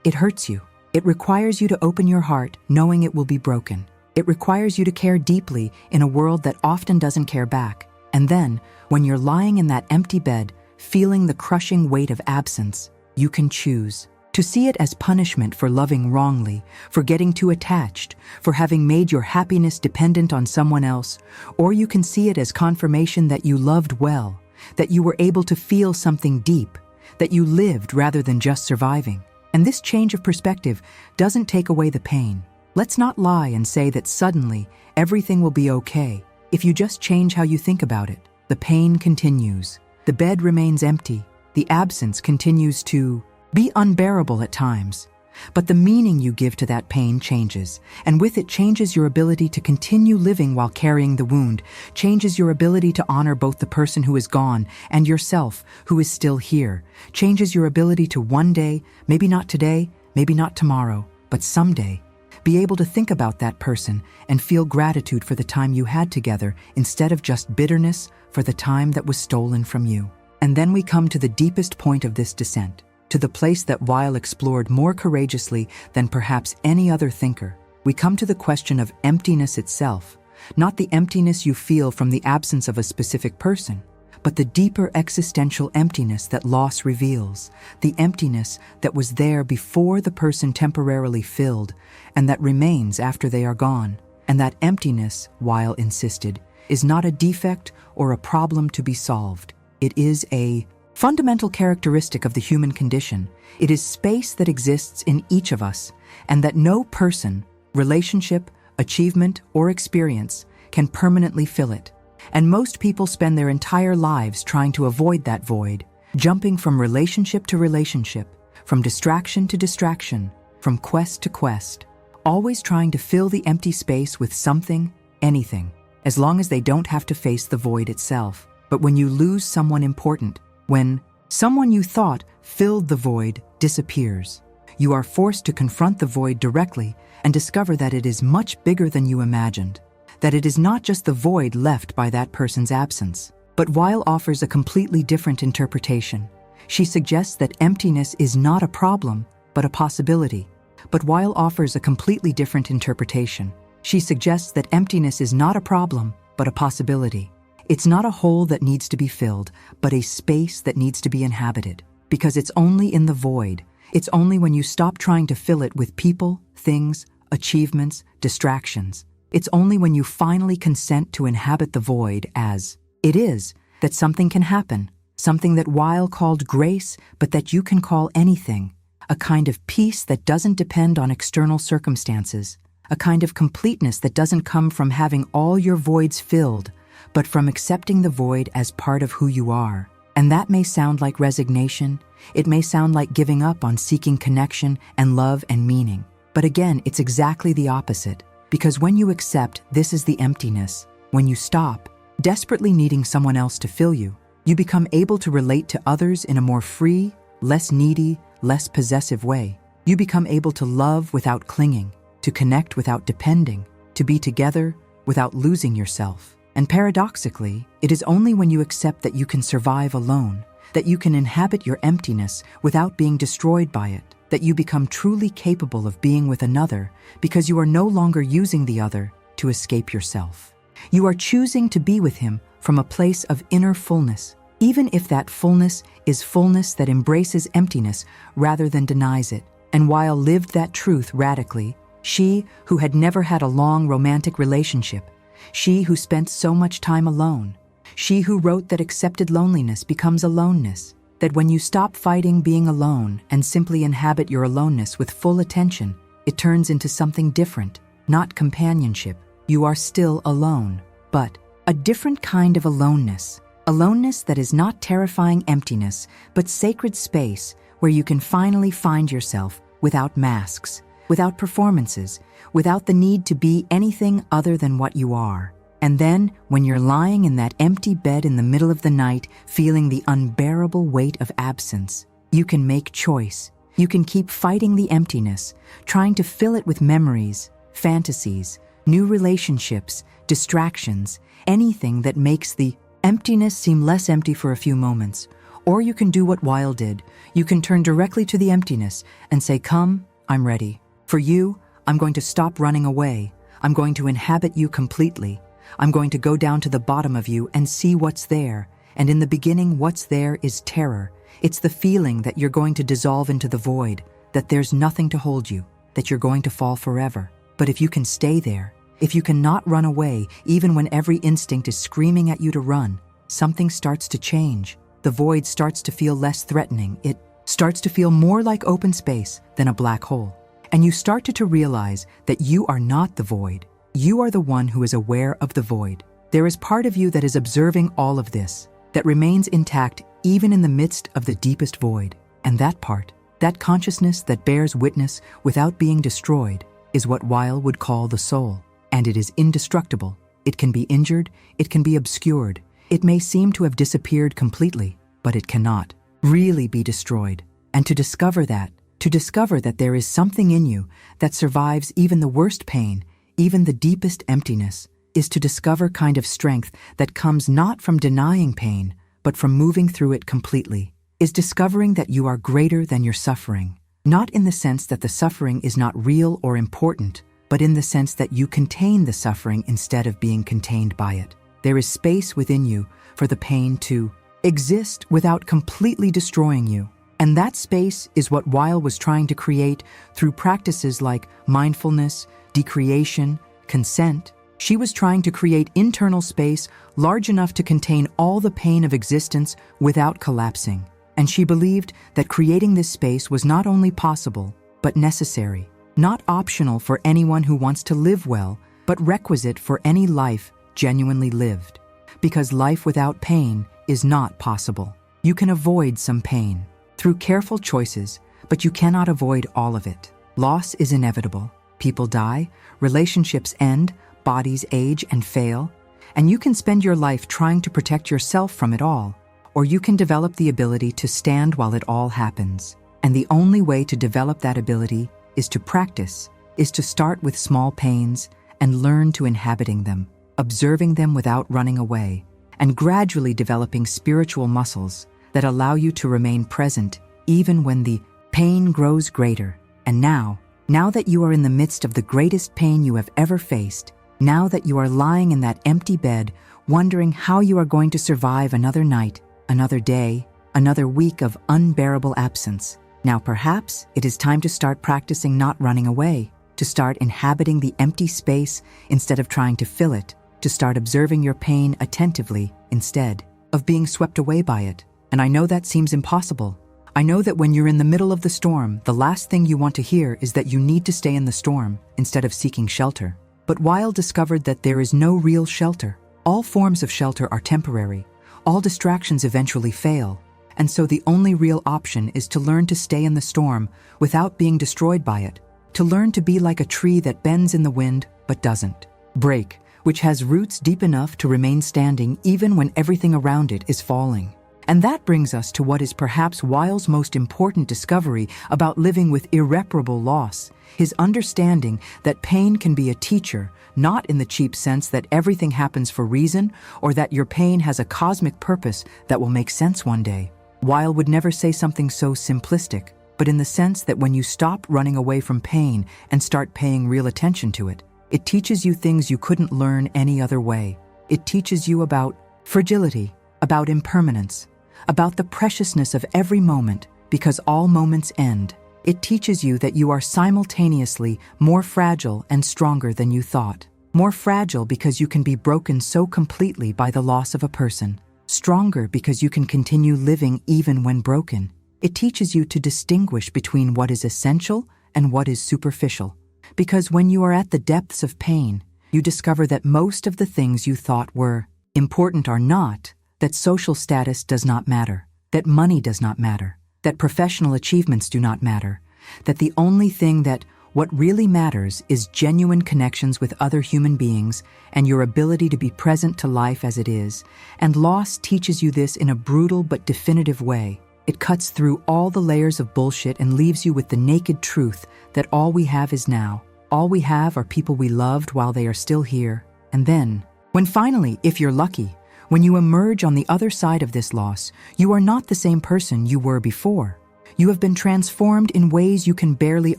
it hurts you. It requires you to open your heart, knowing it will be broken. It requires you to care deeply in a world that often doesn't care back. And then, when you're lying in that empty bed, feeling the crushing weight of absence, you can choose to see it as punishment for loving wrongly, for getting too attached, for having made your happiness dependent on someone else, or you can see it as confirmation that you loved well, that you were able to feel something deep, that you lived rather than just surviving. And this change of perspective doesn't take away the pain. Let's not lie and say that suddenly everything will be okay. If you just change how you think about it, the pain continues. The bed remains empty. The absence continues to be unbearable at times. But the meaning you give to that pain changes, and with it changes your ability to continue living while carrying the wound, changes your ability to honor both the person who is gone and yourself who is still here, changes your ability to one day, maybe not today, maybe not tomorrow, but someday, be able to think about that person and feel gratitude for the time you had together instead of just bitterness for the time that was stolen from you. And then we come to the deepest point of this descent, to the place that Weil explored more courageously than perhaps any other thinker. We come to the question of emptiness itself, not the emptiness you feel from the absence of a specific person, but the deeper existential emptiness that loss reveals, the emptiness that was there before the person temporarily filled, and that remains after they are gone. And that emptiness, Weil insisted, is not a defect or a problem to be solved. It is a fundamental characteristic of the human condition. It is space that exists in each of us, and that no person, relationship, achievement, or experience can permanently fill it. And most people spend their entire lives trying to avoid that void, jumping from relationship to relationship, from distraction to distraction, from quest to quest, always trying to fill the empty space with something, anything, as long as they don't have to face the void itself. But when you lose someone important, when someone you thought filled the void disappears, you are forced to confront the void directly and discover that it is much bigger than you imagined, that it is not just the void left by that person's absence. But Weil offers a completely different interpretation. She suggests that emptiness is not a problem, but a possibility. But Weil offers a completely different interpretation. She suggests that emptiness is not a problem, but a possibility. It's not a hole that needs to be filled, but a space that needs to be inhabited. Because it's only in the void. It's only when you stop trying to fill it with people, things, achievements, distractions. It's only when you finally consent to inhabit the void as it is that something can happen. Something that Weil called grace, but that you can call anything. A kind of peace that doesn't depend on external circumstances. A kind of completeness that doesn't come from having all your voids filled, but from accepting the void as part of who you are. And that may sound like resignation. It may sound like giving up on seeking connection and love and meaning. But again, it's exactly the opposite. Because when you accept this is the emptiness, when you stop desperately needing someone else to fill you, you become able to relate to others in a more free, less needy, less possessive way. You become able to love without clinging, to connect without depending, to be together without losing yourself. And paradoxically, it is only when you accept that you can survive alone, that you can inhabit your emptiness without being destroyed by it, that you become truly capable of being with another because you are no longer using the other to escape yourself. You are choosing to be with him from a place of inner fullness, even if that fullness is fullness that embraces emptiness rather than denies it. And Weil lived that truth radically, she who had never had a long romantic relationship, she who spent so much time alone, she who wrote that accepted loneliness becomes aloneness, that when you stop fighting being alone and simply inhabit your aloneness with full attention, it turns into something different, not companionship. You are still alone, but a different kind of aloneness, Aloneness that is not terrifying emptiness, but sacred space where you can finally find yourself without masks, without performances, without the need to be anything other than what you are. And then, when you're lying in that empty bed in the middle of the night, feeling the unbearable weight of absence, you can make choice. You can keep fighting the emptiness, trying to fill it with memories, fantasies, new relationships, distractions, anything that makes the emptiness seem less empty for a few moments. Or you can do what Weil did. You can turn directly to the emptiness and say, "Come, I'm ready. For you, I'm going to stop running away. I'm going to inhabit you completely. I'm going to go down to the bottom of you and see what's there. And in the beginning, what's there is terror. It's the feeling that you're going to dissolve into the void, that there's nothing to hold you, that you're going to fall forever. But if you can stay there, if you cannot run away, even when every instinct is screaming at you to run, something starts to change. The void starts to feel less threatening. It starts to feel more like open space than a black hole. And you start to realize that you are not the void. You are the one who is aware of the void. There is part of you that is observing all of this, that remains intact even in the midst of the deepest void. And that part, that consciousness that bears witness without being destroyed, is what Weil would call the soul. And it is indestructible. It can be injured, it can be obscured. It may seem to have disappeared completely, but it cannot really be destroyed. And to discover that there is something in you that survives even the worst pain, even the deepest emptiness, is to discover kind of strength that comes not from denying pain, but from moving through it completely, is discovering that you are greater than your suffering, not in the sense that the suffering is not real or important, but in the sense that you contain the suffering instead of being contained by it. There is space within you for the pain to exist without completely destroying you. And that space is what Weil was trying to create through practices like mindfulness, decreation, consent. She was trying to create internal space large enough to contain all the pain of existence without collapsing. And she believed that creating this space was not only possible, but necessary, not optional for anyone who wants to live well, but requisite for any life genuinely lived. Because life without pain is not possible. You can avoid some pain through careful choices, but you cannot avoid all of it. Loss is inevitable. People die, relationships end, bodies age and fail, and you can spend your life trying to protect yourself from it all, or you can develop the ability to stand while it all happens. And the only way to develop that ability is to practice, is to start with small pains and learn to inhabiting them, observing them without running away, and gradually developing spiritual muscles that allow you to remain present even when the pain grows greater. And now that you are in the midst of the greatest pain you have ever faced, now that you are lying in that empty bed, wondering how you are going to survive another night, another day, another week of unbearable absence, now perhaps it is time to start practicing not running away, to start inhabiting the empty space instead of trying to fill it, to start observing your pain attentively instead of being swept away by it. And I know that seems impossible. I know that when you're in the middle of the storm, the last thing you want to hear is that you need to stay in the storm instead of seeking shelter. But Weil discovered that there is no real shelter. All forms of shelter are temporary. All distractions eventually fail. And so the only real option is to learn to stay in the storm without being destroyed by it. To learn to be like a tree that bends in the wind but doesn't break, which has roots deep enough to remain standing even when everything around it is falling. And that brings us to what is perhaps Weil's most important discovery about living with irreparable loss, his understanding that pain can be a teacher, not in the cheap sense that everything happens for reason or that your pain has a cosmic purpose that will make sense one day. Weil would never say something so simplistic, but in the sense that when you stop running away from pain and start paying real attention to it, it teaches you things you couldn't learn any other way. It teaches you about fragility, about impermanence, about the preciousness of every moment, because all moments end. It teaches you that you are simultaneously more fragile and stronger than you thought. More fragile because you can be broken so completely by the loss of a person. Stronger because you can continue living even when broken. It teaches you to distinguish between what is essential and what is superficial. Because when you are at the depths of pain, you discover that most of the things you thought were important are not, that social status does not matter, that money does not matter, that professional achievements do not matter, that the only thing that what really matters is genuine connections with other human beings and your ability to be present to life as it is. And loss teaches you this in a brutal but definitive way. It cuts through all the layers of bullshit and leaves you with the naked truth that all we have is now. All we have are people we loved while they are still here. And then, when finally, if you're lucky, when you emerge on the other side of this loss, you are not the same person you were before. You have been transformed in ways you can barely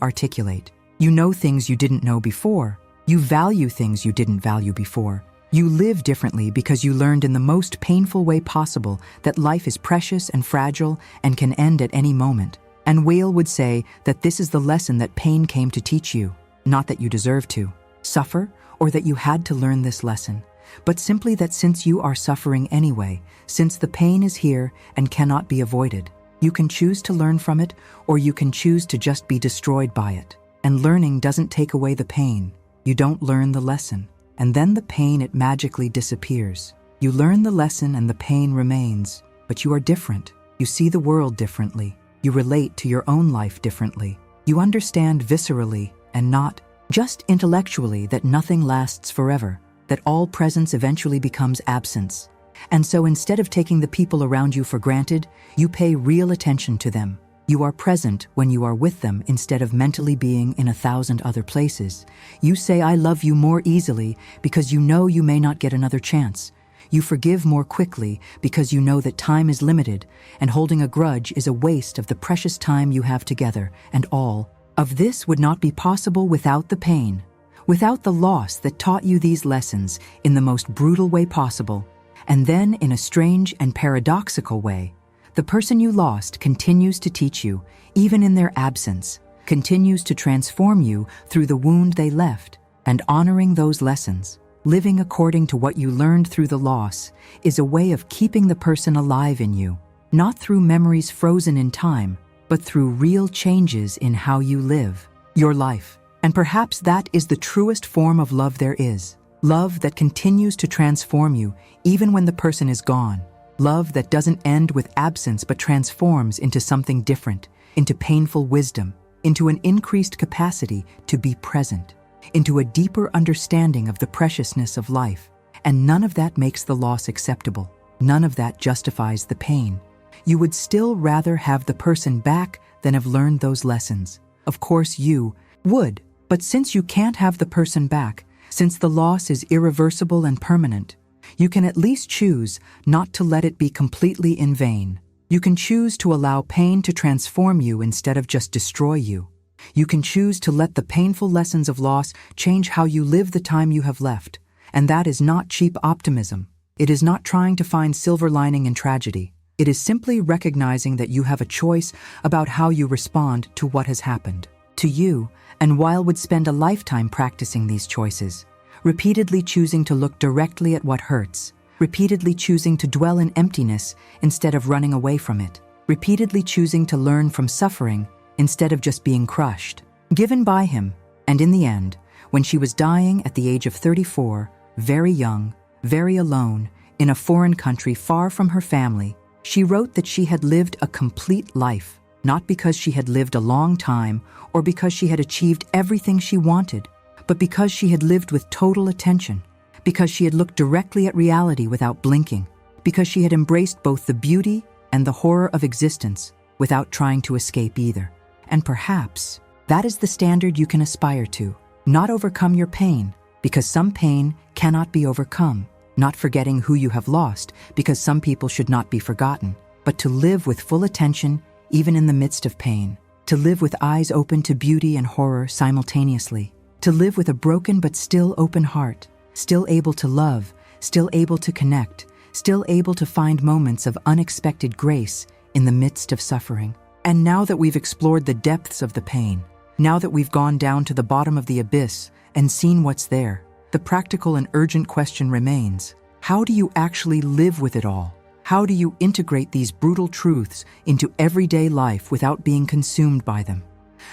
articulate. You know things you didn't know before. You value things you didn't value before. You live differently because you learned in the most painful way possible that life is precious and fragile and can end at any moment. And Weil would say that this is the lesson that pain came to teach you, not that you deserve to suffer or that you had to learn this lesson, but simply that since you are suffering anyway, since the pain is here and cannot be avoided, you can choose to learn from it or you can choose to just be destroyed by it. And learning doesn't take away the pain. You don't learn the lesson. And then the pain, it magically disappears. You learn the lesson and the pain remains. But you are different. You see the world differently. You relate to your own life differently. You understand viscerally and not just intellectually that nothing lasts forever, that all presence eventually becomes absence. And so instead of taking the people around you for granted, you pay real attention to them. You are present when you are with them instead of mentally being in 1,000 other places. You say, I love you more easily because you know you may not get another chance. You forgive more quickly because you know that time is limited, and holding a grudge is a waste of the precious time you have together, and all of this would not be possible without the pain, without the loss that taught you these lessons in the most brutal way possible. And then, in a strange and paradoxical way, the person you lost continues to teach you, even in their absence, continues to transform you through the wound they left, and honoring those lessons, living according to what you learned through the loss, is a way of keeping the person alive in you, not through memories frozen in time, but through real changes in how you live your life. And perhaps that is the truest form of love there is. Love that continues to transform you even when the person is gone. Love that doesn't end with absence but transforms into something different, into painful wisdom, into an increased capacity to be present, into a deeper understanding of the preciousness of life. And none of that makes the loss acceptable. None of that justifies the pain. You would still rather have the person back than have learned those lessons. Of course you would, but since you can't have the person back, since the loss is irreversible and permanent, you can at least choose not to let it be completely in vain. You can choose to allow pain to transform you instead of just destroy you. You can choose to let the painful lessons of loss change how you live the time you have left. And that is not cheap optimism. It is not trying to find silver lining in tragedy. It is simply recognizing that you have a choice about how you respond to what has happened to you. And Weil would spend a lifetime practicing these choices, repeatedly choosing to look directly at what hurts, repeatedly choosing to dwell in emptiness instead of running away from it, repeatedly choosing to learn from suffering instead of just being crushed. Given by him, and in the end, when she was dying at the age of 34, very young, very alone, in a foreign country far from her family, she wrote that she had lived a complete life, not because she had lived a long time or because she had achieved everything she wanted, but because she had lived with total attention, because she had looked directly at reality without blinking, because she had embraced both the beauty and the horror of existence without trying to escape either. And perhaps that is the standard you can aspire to. Not overcome your pain, because some pain cannot be overcome. Not forgetting who you have lost, because some people should not be forgotten, but to live with full attention even in the midst of pain. To live with eyes open to beauty and horror simultaneously. To live with a broken but still open heart, still able to love, still able to connect, still able to find moments of unexpected grace in the midst of suffering. And now that we've explored the depths of the pain, now that we've gone down to the bottom of the abyss and seen what's there, the practical and urgent question remains: how do you actually live with it all? How do you integrate these brutal truths into everyday life without being consumed by them?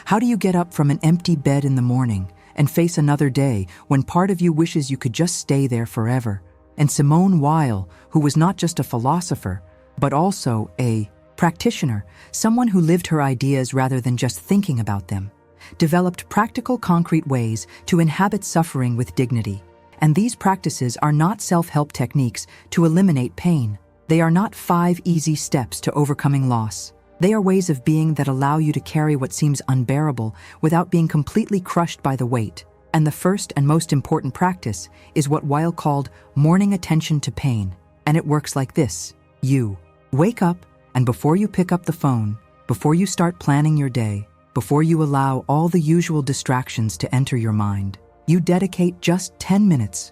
How do you get up from an empty bed in the morning and face another day when part of you wishes you could just stay there forever, And Simone Weil, who was not just a philosopher, but also a practitioner, someone who lived her ideas rather than just thinking about them, developed practical, concrete ways to inhabit suffering with dignity. And these practices are not self-help techniques to eliminate pain. They are not 5 easy steps to overcoming loss. They are ways of being that allow you to carry what seems unbearable without being completely crushed by the weight. And the first and most important practice is what Weil called morning attention to pain. And it works like this. You wake up, and before you pick up the phone, before you start planning your day, before you allow all the usual distractions to enter your mind, you dedicate just 10 minutes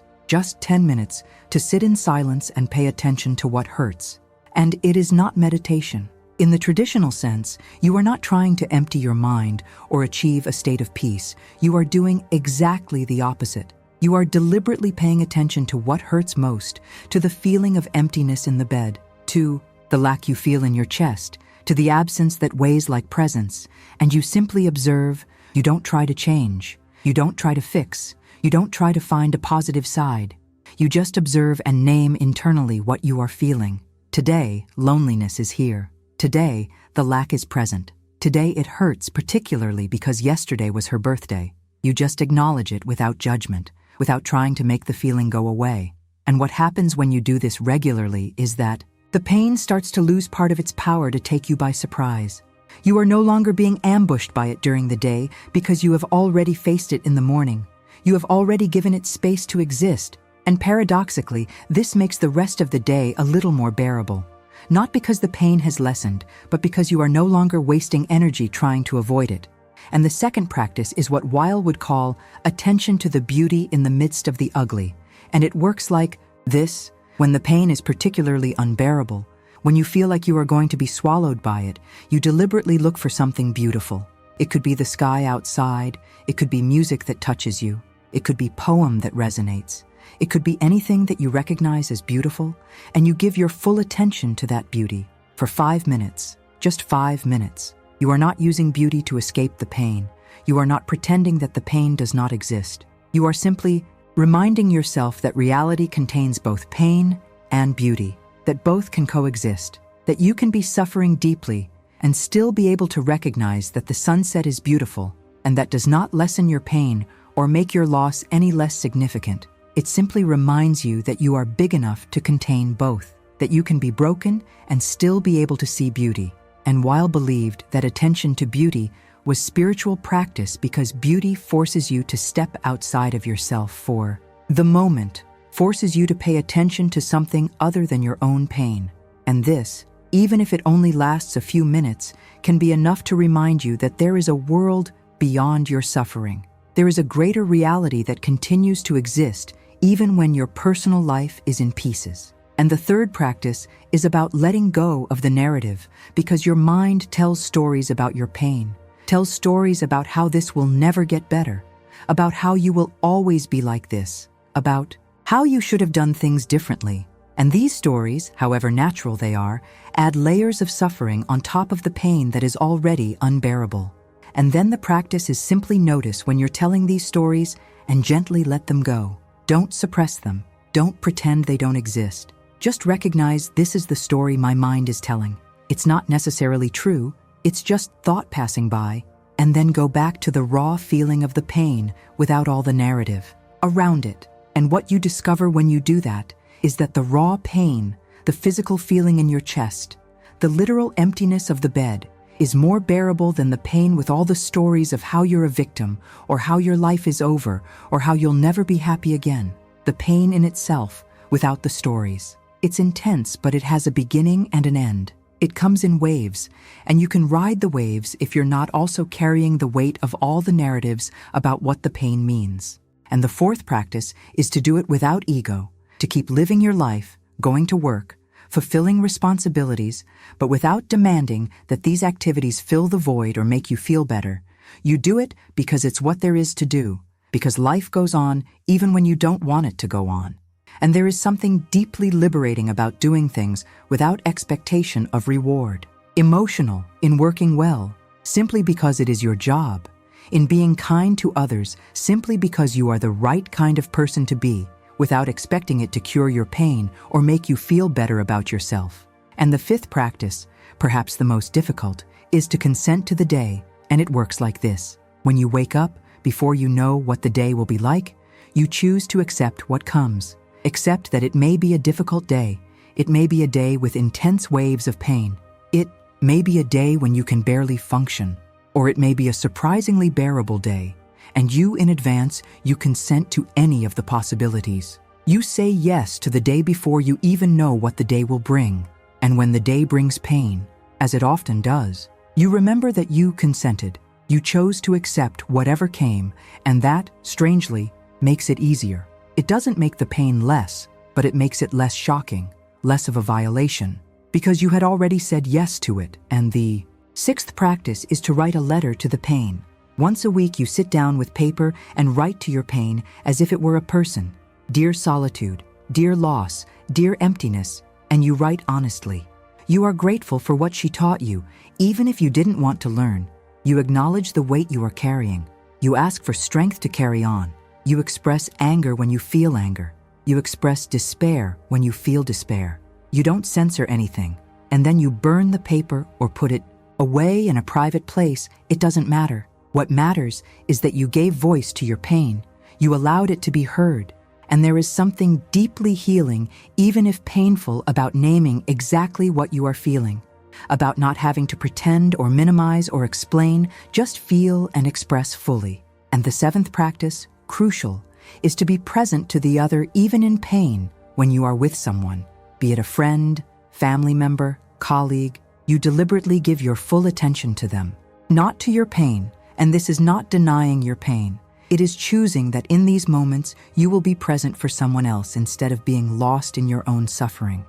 to sit in silence and pay attention to what hurts. And it is not meditation. In the traditional sense, you are not trying to empty your mind or achieve a state of peace. You are doing exactly the opposite. You are deliberately paying attention to what hurts most, to the feeling of emptiness in the bed, to the lack you feel in your chest, to the absence that weighs like presence, and you simply observe. You don't try to change. You don't try to fix. You don't try to find a positive side. You just observe and name internally what you are feeling. Today, loneliness is here. Today, the lack is present. Today it hurts, particularly because yesterday was her birthday. You just acknowledge it without judgment, without trying to make the feeling go away. And what happens when you do this regularly is that the pain starts to lose part of its power to take you by surprise. You are no longer being ambushed by it during the day because you have already faced it in the morning. You have already given it space to exist, and paradoxically, this makes the rest of the day a little more bearable. Not because the pain has lessened, but because you are no longer wasting energy trying to avoid it. And the second practice is what Weil would call attention to the beauty in the midst of the ugly. And it works like this: when the pain is particularly unbearable, when you feel like you are going to be swallowed by it, you deliberately look for something beautiful. It could be the sky outside, it could be music that touches you, it could be poem that resonates. It could be anything that you recognize as beautiful, and you give your full attention to that beauty for 5 minutes, just 5 minutes. You are not using beauty to escape the pain. You are not pretending that the pain does not exist. You are simply reminding yourself that reality contains both pain and beauty, that both can coexist, that you can be suffering deeply and still be able to recognize that the sunset is beautiful, and that does not lessen your pain or make your loss any less significant. It simply reminds you that you are big enough to contain both, that you can be broken and still be able to see beauty. And Weil believed that attention to beauty was spiritual practice because beauty forces you to step outside of yourself for the moment, forces you to pay attention to something other than your own pain. And this, even if it only lasts a few minutes, can be enough to remind you that there is a world beyond your suffering. There is a greater reality that continues to exist even when your personal life is in pieces. And the third practice is about letting go of the narrative, because your mind tells stories about your pain, tells stories about how this will never get better, about how you will always be like this, about how you should have done things differently. And these stories, however natural they are, add layers of suffering on top of the pain that is already unbearable. And then the practice is simply notice when you're telling these stories and gently let them go. Don't suppress them. Don't pretend they don't exist. Just recognize this is the story my mind is telling. It's not necessarily true, it's just thought passing by, and then go back to the raw feeling of the pain without all the narrative around it. And what you discover when you do that is that the raw pain, the physical feeling in your chest, the literal emptiness of the bed, is more bearable than the pain with all the stories of how you're a victim, or how your life is over, or how you'll never be happy again. The pain in itself, without the stories. It's intense, but it has a beginning and an end. It comes in waves, and you can ride the waves if you're not also carrying the weight of all the narratives about what the pain means. And the fourth practice is to do it without ego, to keep living your life, going to work, fulfilling responsibilities, but without demanding that these activities fill the void or make you feel better. You do it because it's what there is to do, because life goes on even when you don't want it to go on. And there is something deeply liberating about doing things without expectation of reward. Emotional in working well, simply because it is your job. In being kind to others, simply because you are the right kind of person to be, without expecting it to cure your pain or make you feel better about yourself. And the fifth practice, perhaps the most difficult, is to consent to the day, and it works like this. When you wake up, before you know what the day will be like, you choose to accept what comes. Accept that it may be a difficult day. It may be a day with intense waves of pain. It may be a day when you can barely function, or it may be a surprisingly bearable day. And you, in advance, you consent to any of the possibilities. You say yes to the day before you even know what the day will bring. And when the day brings pain, as it often does, you remember that you consented. You chose to accept whatever came, and that, strangely, makes it easier. It doesn't make the pain less, but it makes it less shocking, less of a violation, because you had already said yes to it. And the sixth practice is to write a letter to the pain. Once a week, you sit down with paper and write to your pain as if it were a person. Dear solitude, dear loss, dear emptiness, and you write honestly. You are grateful for what she taught you, even if you didn't want to learn. You acknowledge the weight you are carrying. You ask for strength to carry on. You express anger when you feel anger. You express despair when you feel despair. You don't censor anything, and then you burn the paper or put it away in a private place. It doesn't matter. What matters is that you gave voice to your pain. You allowed it to be heard. And there is something deeply healing, even if painful, about naming exactly what you are feeling, about not having to pretend or minimize or explain, just feel and express fully. And the seventh practice, crucial, is to be present to the other even in pain when you are with someone, be it a friend, family member, colleague. You deliberately give your full attention to them, not to your pain. And this is not denying your pain. It is choosing that in these moments you will be present for someone else instead of being lost in your own suffering.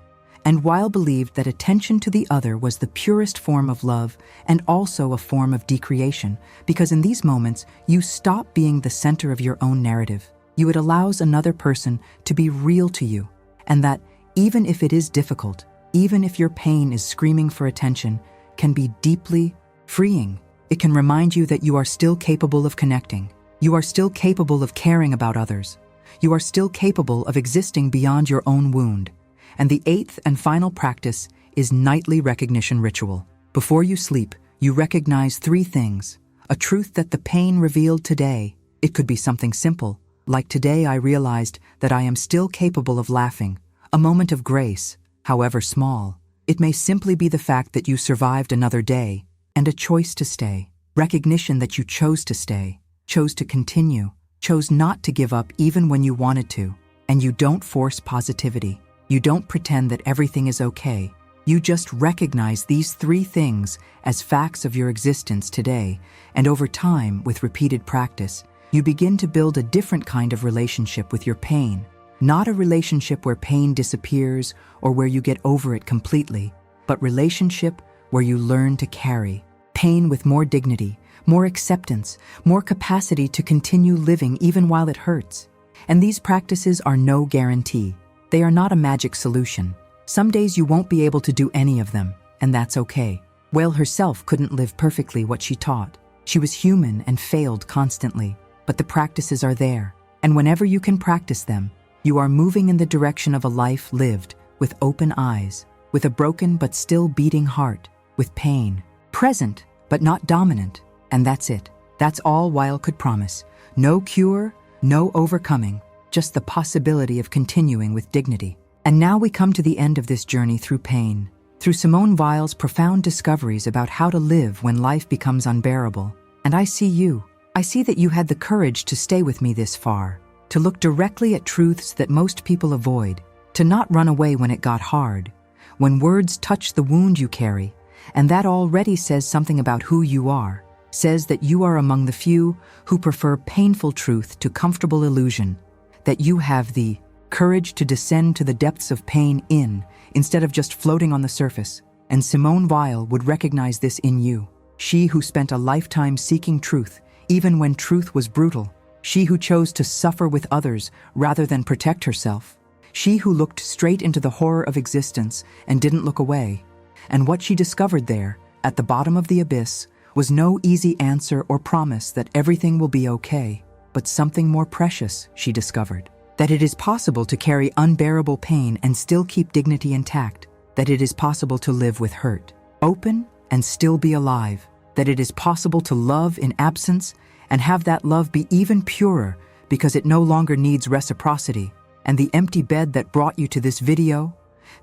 And Weil believed that attention to the other was the purest form of love and also a form of decreation, because in these moments you stop being the center of your own narrative. It allows another person to be real to you, and that even if it is difficult, even if your pain is screaming for attention, can be deeply freeing. It can remind you that you are still capable of connecting. You are still capable of caring about others. You are still capable of existing beyond your own wound. And the eighth and final practice is nightly recognition ritual. Before you sleep, you recognize three things. A truth that the pain revealed today. It could be something simple, like today I realized that I am still capable of laughing. A moment of grace, however small. It may simply be the fact that you survived another day, and a choice to stay. Recognition that you chose to stay, chose to continue, chose not to give up even when you wanted to. And you don't force positivity. You don't pretend that everything is okay. You just recognize these three things as facts of your existence today. And over time, with repeated practice, you begin to build a different kind of relationship with your pain. Not a relationship where pain disappears or where you get over it completely, but relationship where you learn to carry pain with more dignity, more acceptance, more capacity to continue living even while it hurts. And these practices are no guarantee. They are not a magic solution. Some days you won't be able to do any of them, and that's okay. Weil herself couldn't live perfectly what she taught. She was human and failed constantly, but the practices are there. And whenever you can practice them, you are moving in the direction of a life lived with open eyes, with a broken but still beating heart, with pain, present but not dominant. And that's it. That's all Weil could promise. No cure, no overcoming, just the possibility of continuing with dignity. And now we come to the end of this journey through pain, through Simone Weil's profound discoveries about how to live when life becomes unbearable. And I see you. I see that you had the courage to stay with me this far, to look directly at truths that most people avoid, to not run away when it got hard, when words touch the wound you carry. And that already says something about who you are, says that you are among the few who prefer painful truth to comfortable illusion, that you have the courage to descend to the depths of pain instead of just floating on the surface. And Simone Weil would recognize this in you. She who spent a lifetime seeking truth, even when truth was brutal. She who chose to suffer with others rather than protect herself. She who looked straight into the horror of existence and didn't look away. And what she discovered there, at the bottom of the abyss, was no easy answer or promise that everything will be okay, but something more precious, she discovered. That it is possible to carry unbearable pain and still keep dignity intact. That it is possible to live with hurt, open, and still be alive. That it is possible to love in absence and have that love be even purer because it no longer needs reciprocity. And the empty bed that brought you to this video,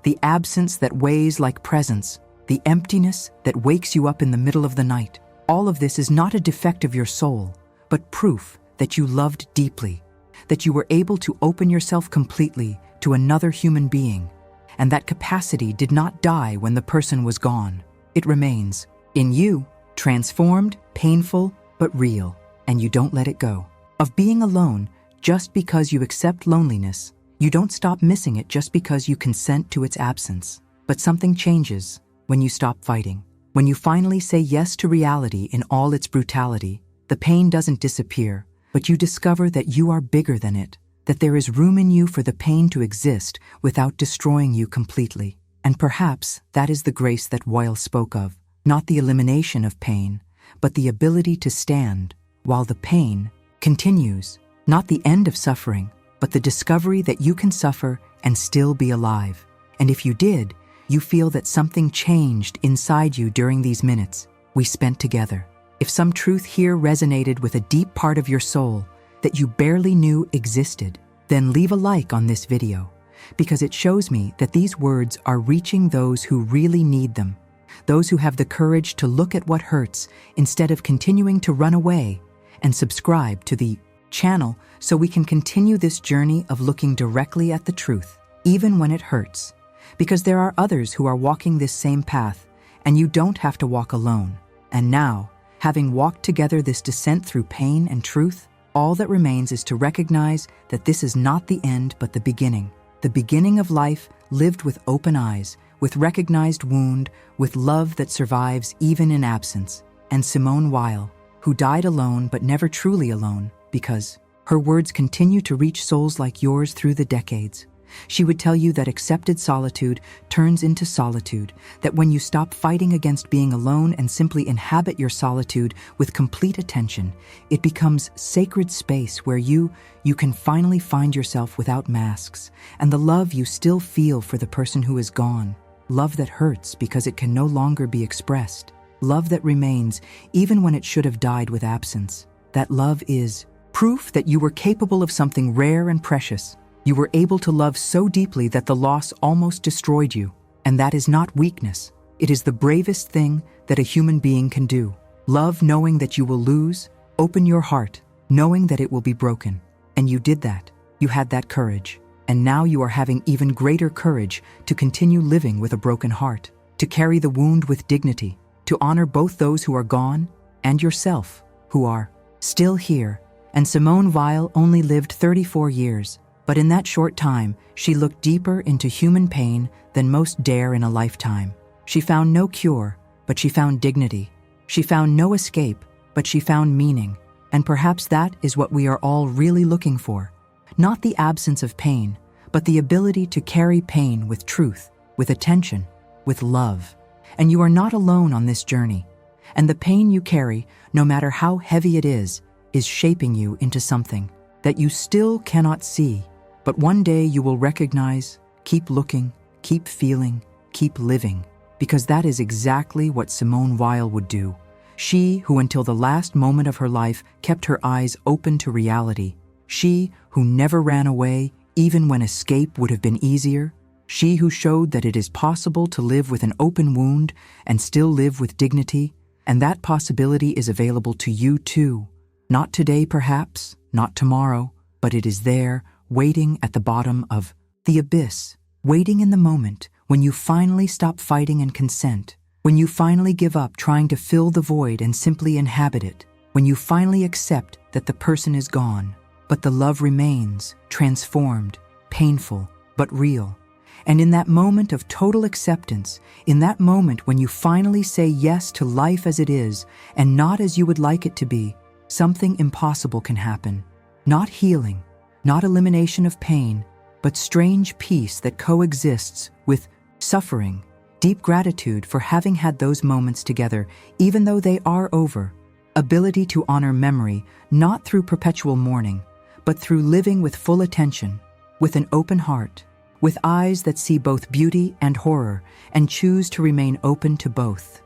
the absence that weighs like presence, the emptiness that wakes you up in the middle of the night, all of this is not a defect of your soul, but proof that you loved deeply, that you were able to open yourself completely to another human being, and that capacity did not die when the person was gone. It remains in you, transformed, painful, but real, and you don't let it go. Of being alone just because you accept loneliness, you don't stop missing it just because you consent to its absence. But something changes when you stop fighting. When you finally say yes to reality in all its brutality, the pain doesn't disappear, but you discover that you are bigger than it, that there is room in you for the pain to exist without destroying you completely. And perhaps that is the grace that Weil spoke of, not the elimination of pain, but the ability to stand while the pain continues, not the end of suffering, but the discovery that you can suffer and still be alive. And if you did, you feel that something changed inside you during these minutes we spent together. If some truth here resonated with a deep part of your soul that you barely knew existed, then leave a like on this video, because it shows me that these words are reaching those who really need them, those who have the courage to look at what hurts instead of continuing to run away, and subscribe to the channel so we can continue this journey of looking directly at the truth, even when it hurts, because there are others who are walking this same path, and you don't have to walk alone. And now, having walked together this descent through pain and truth, all that remains is to recognize that this is not the end but the beginning of life lived with open eyes, with recognized wound, with love that survives even in absence. And Simone Weil, who died alone but never truly alone, because her words continue to reach souls like yours through the decades. She would tell you that accepted solitude turns into solitude, that when you stop fighting against being alone and simply inhabit your solitude with complete attention, it becomes sacred space where you can finally find yourself without masks, and the love you still feel for the person who is gone. Love that hurts because it can no longer be expressed. Love that remains even when it should have died with absence. That love is proof that you were capable of something rare and precious. You were able to love so deeply that the loss almost destroyed you. And that is not weakness. It is the bravest thing that a human being can do. Love knowing that you will lose, open your heart, knowing that it will be broken. And you did that. You had that courage. And now you are having even greater courage to continue living with a broken heart, to carry the wound with dignity, to honor both those who are gone and yourself, who are still here. And Simone Weil only lived 34 years, but in that short time, she looked deeper into human pain than most dare in a lifetime. She found no cure, but she found dignity. She found no escape, but she found meaning. And perhaps that is what we are all really looking for. Not the absence of pain, but the ability to carry pain with truth, with attention, with love. And you are not alone on this journey. And the pain you carry, no matter how heavy it is shaping you into something that you still cannot see. But one day you will recognize, keep looking, keep feeling, keep living, because that is exactly what Simone Weil would do. She who until the last moment of her life kept her eyes open to reality. She who never ran away even when escape would have been easier. She who showed that it is possible to live with an open wound and still live with dignity. And that possibility is available to you too. Not today perhaps, not tomorrow, but it is there, waiting at the bottom of the abyss, waiting in the moment when you finally stop fighting and consent, when you finally give up trying to fill the void and simply inhabit it, when you finally accept that the person is gone, but the love remains, transformed, painful, but real. And in that moment of total acceptance, in that moment when you finally say yes to life as it is and not as you would like it to be, something impossible can happen. Not healing, not elimination of pain, but strange peace that coexists with suffering, deep gratitude for having had those moments together, even though they are over, ability to honor memory, not through perpetual mourning, but through living with full attention, with an open heart, with eyes that see both beauty and horror and choose to remain open to both.